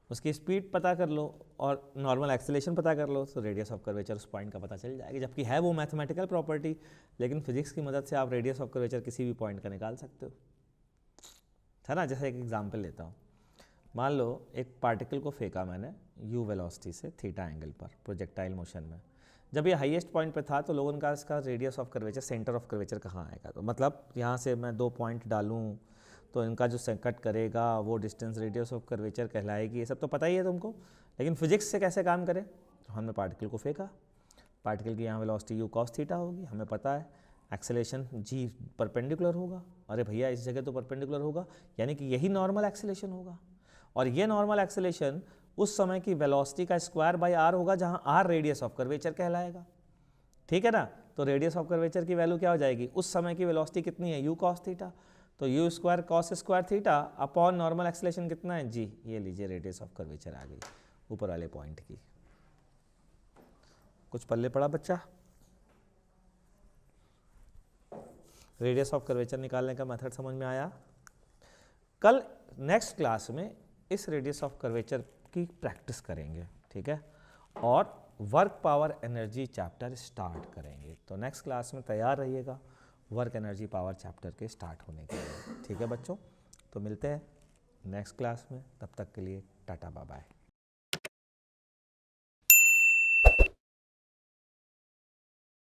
उसकी स्पीड पता कर लो और नॉर्मल एक्सीलरेशन पता कर लो, तो रेडियस ऑफ कर्वेचर उस पॉइंट का पता चल जाएगी। जबकि है वो मैथमेटिकल प्रॉपर्टी, लेकिन फिजिक्स की मदद से आप रेडियस ऑफ कर्वेचर किसी भी पॉइंट का निकाल सकते हो, है ना। जैसे एक एग्जाम्पल लेता हूँ, मान लो एक पार्टिकल को फेंका मैंने u वेलोसिटी से थीटा एंगल पर प्रोजेक्टाइल मोशन में, जब ये हाईएस्ट पॉइंट पे था तो लोगों ने कहा इसका radius of curvature, centre of curvature कहाँ आएगा, तो मतलब यहाँ से मैं 2 पॉइंट डालूँ तो इनका जो कट करेगा वो डिस्टेंस रेडियस ऑफ कर्वेचर कहलाएगी। ये सब तो पता ही है तुमको, लेकिन फिजिक्स से कैसे काम करे, तो हमने पार्टिकल को फेंका, पार्टिकल की यहाँ वेलोसिटी u cos थीटा होगी, हमें पता है एक्सेलेरेशन g परपेंडिकुलर होगा, अरे भैया इस जगह तो परपेंडिकुलर होगा, यानी कि यही नॉर्मल एक्सेलेरेशन होगा, और ये नॉर्मल एक्सेलेरेशन उस समय की वेलोसिटी का स्क्वायर बाय आर होगा, जहां आर रेडियस ऑफ कर्वेचर कहलाएगा। ठीक है ना, तो रेडियस ऑफ कर्वेचर की वैल्यू क्या हो जाएगी, उस समय की वेलोसिटी कितनी है, u cos थीटा, तो u square cos square theta upon normal acceleration कितना है g, ये लीजिए रेडियस ऑफ कर्वेचर आ गई ऊपर वाले पॉइंट की। कुछ पल्ले पड़ा बच्चा, रेडियस ऑफ कर्वेचर निकालने का मेथड समझ में आया। कल नेक्स्ट क्लास में इस रेडियस ऑफ कर्वेचर की प्रैक्टिस करेंगे, ठीक है, और work power energy chapter start करेंगे। तो नेक्स्ट क्लास में तैयार रहिएगा वर्क एनर्जी पावर चैप्टर के स्टार्ट होने के लिए, ठीक है बच्चों। तो मिलते हैं नेक्स्ट क्लास में, तब तक के लिए टाटा बाय बाय।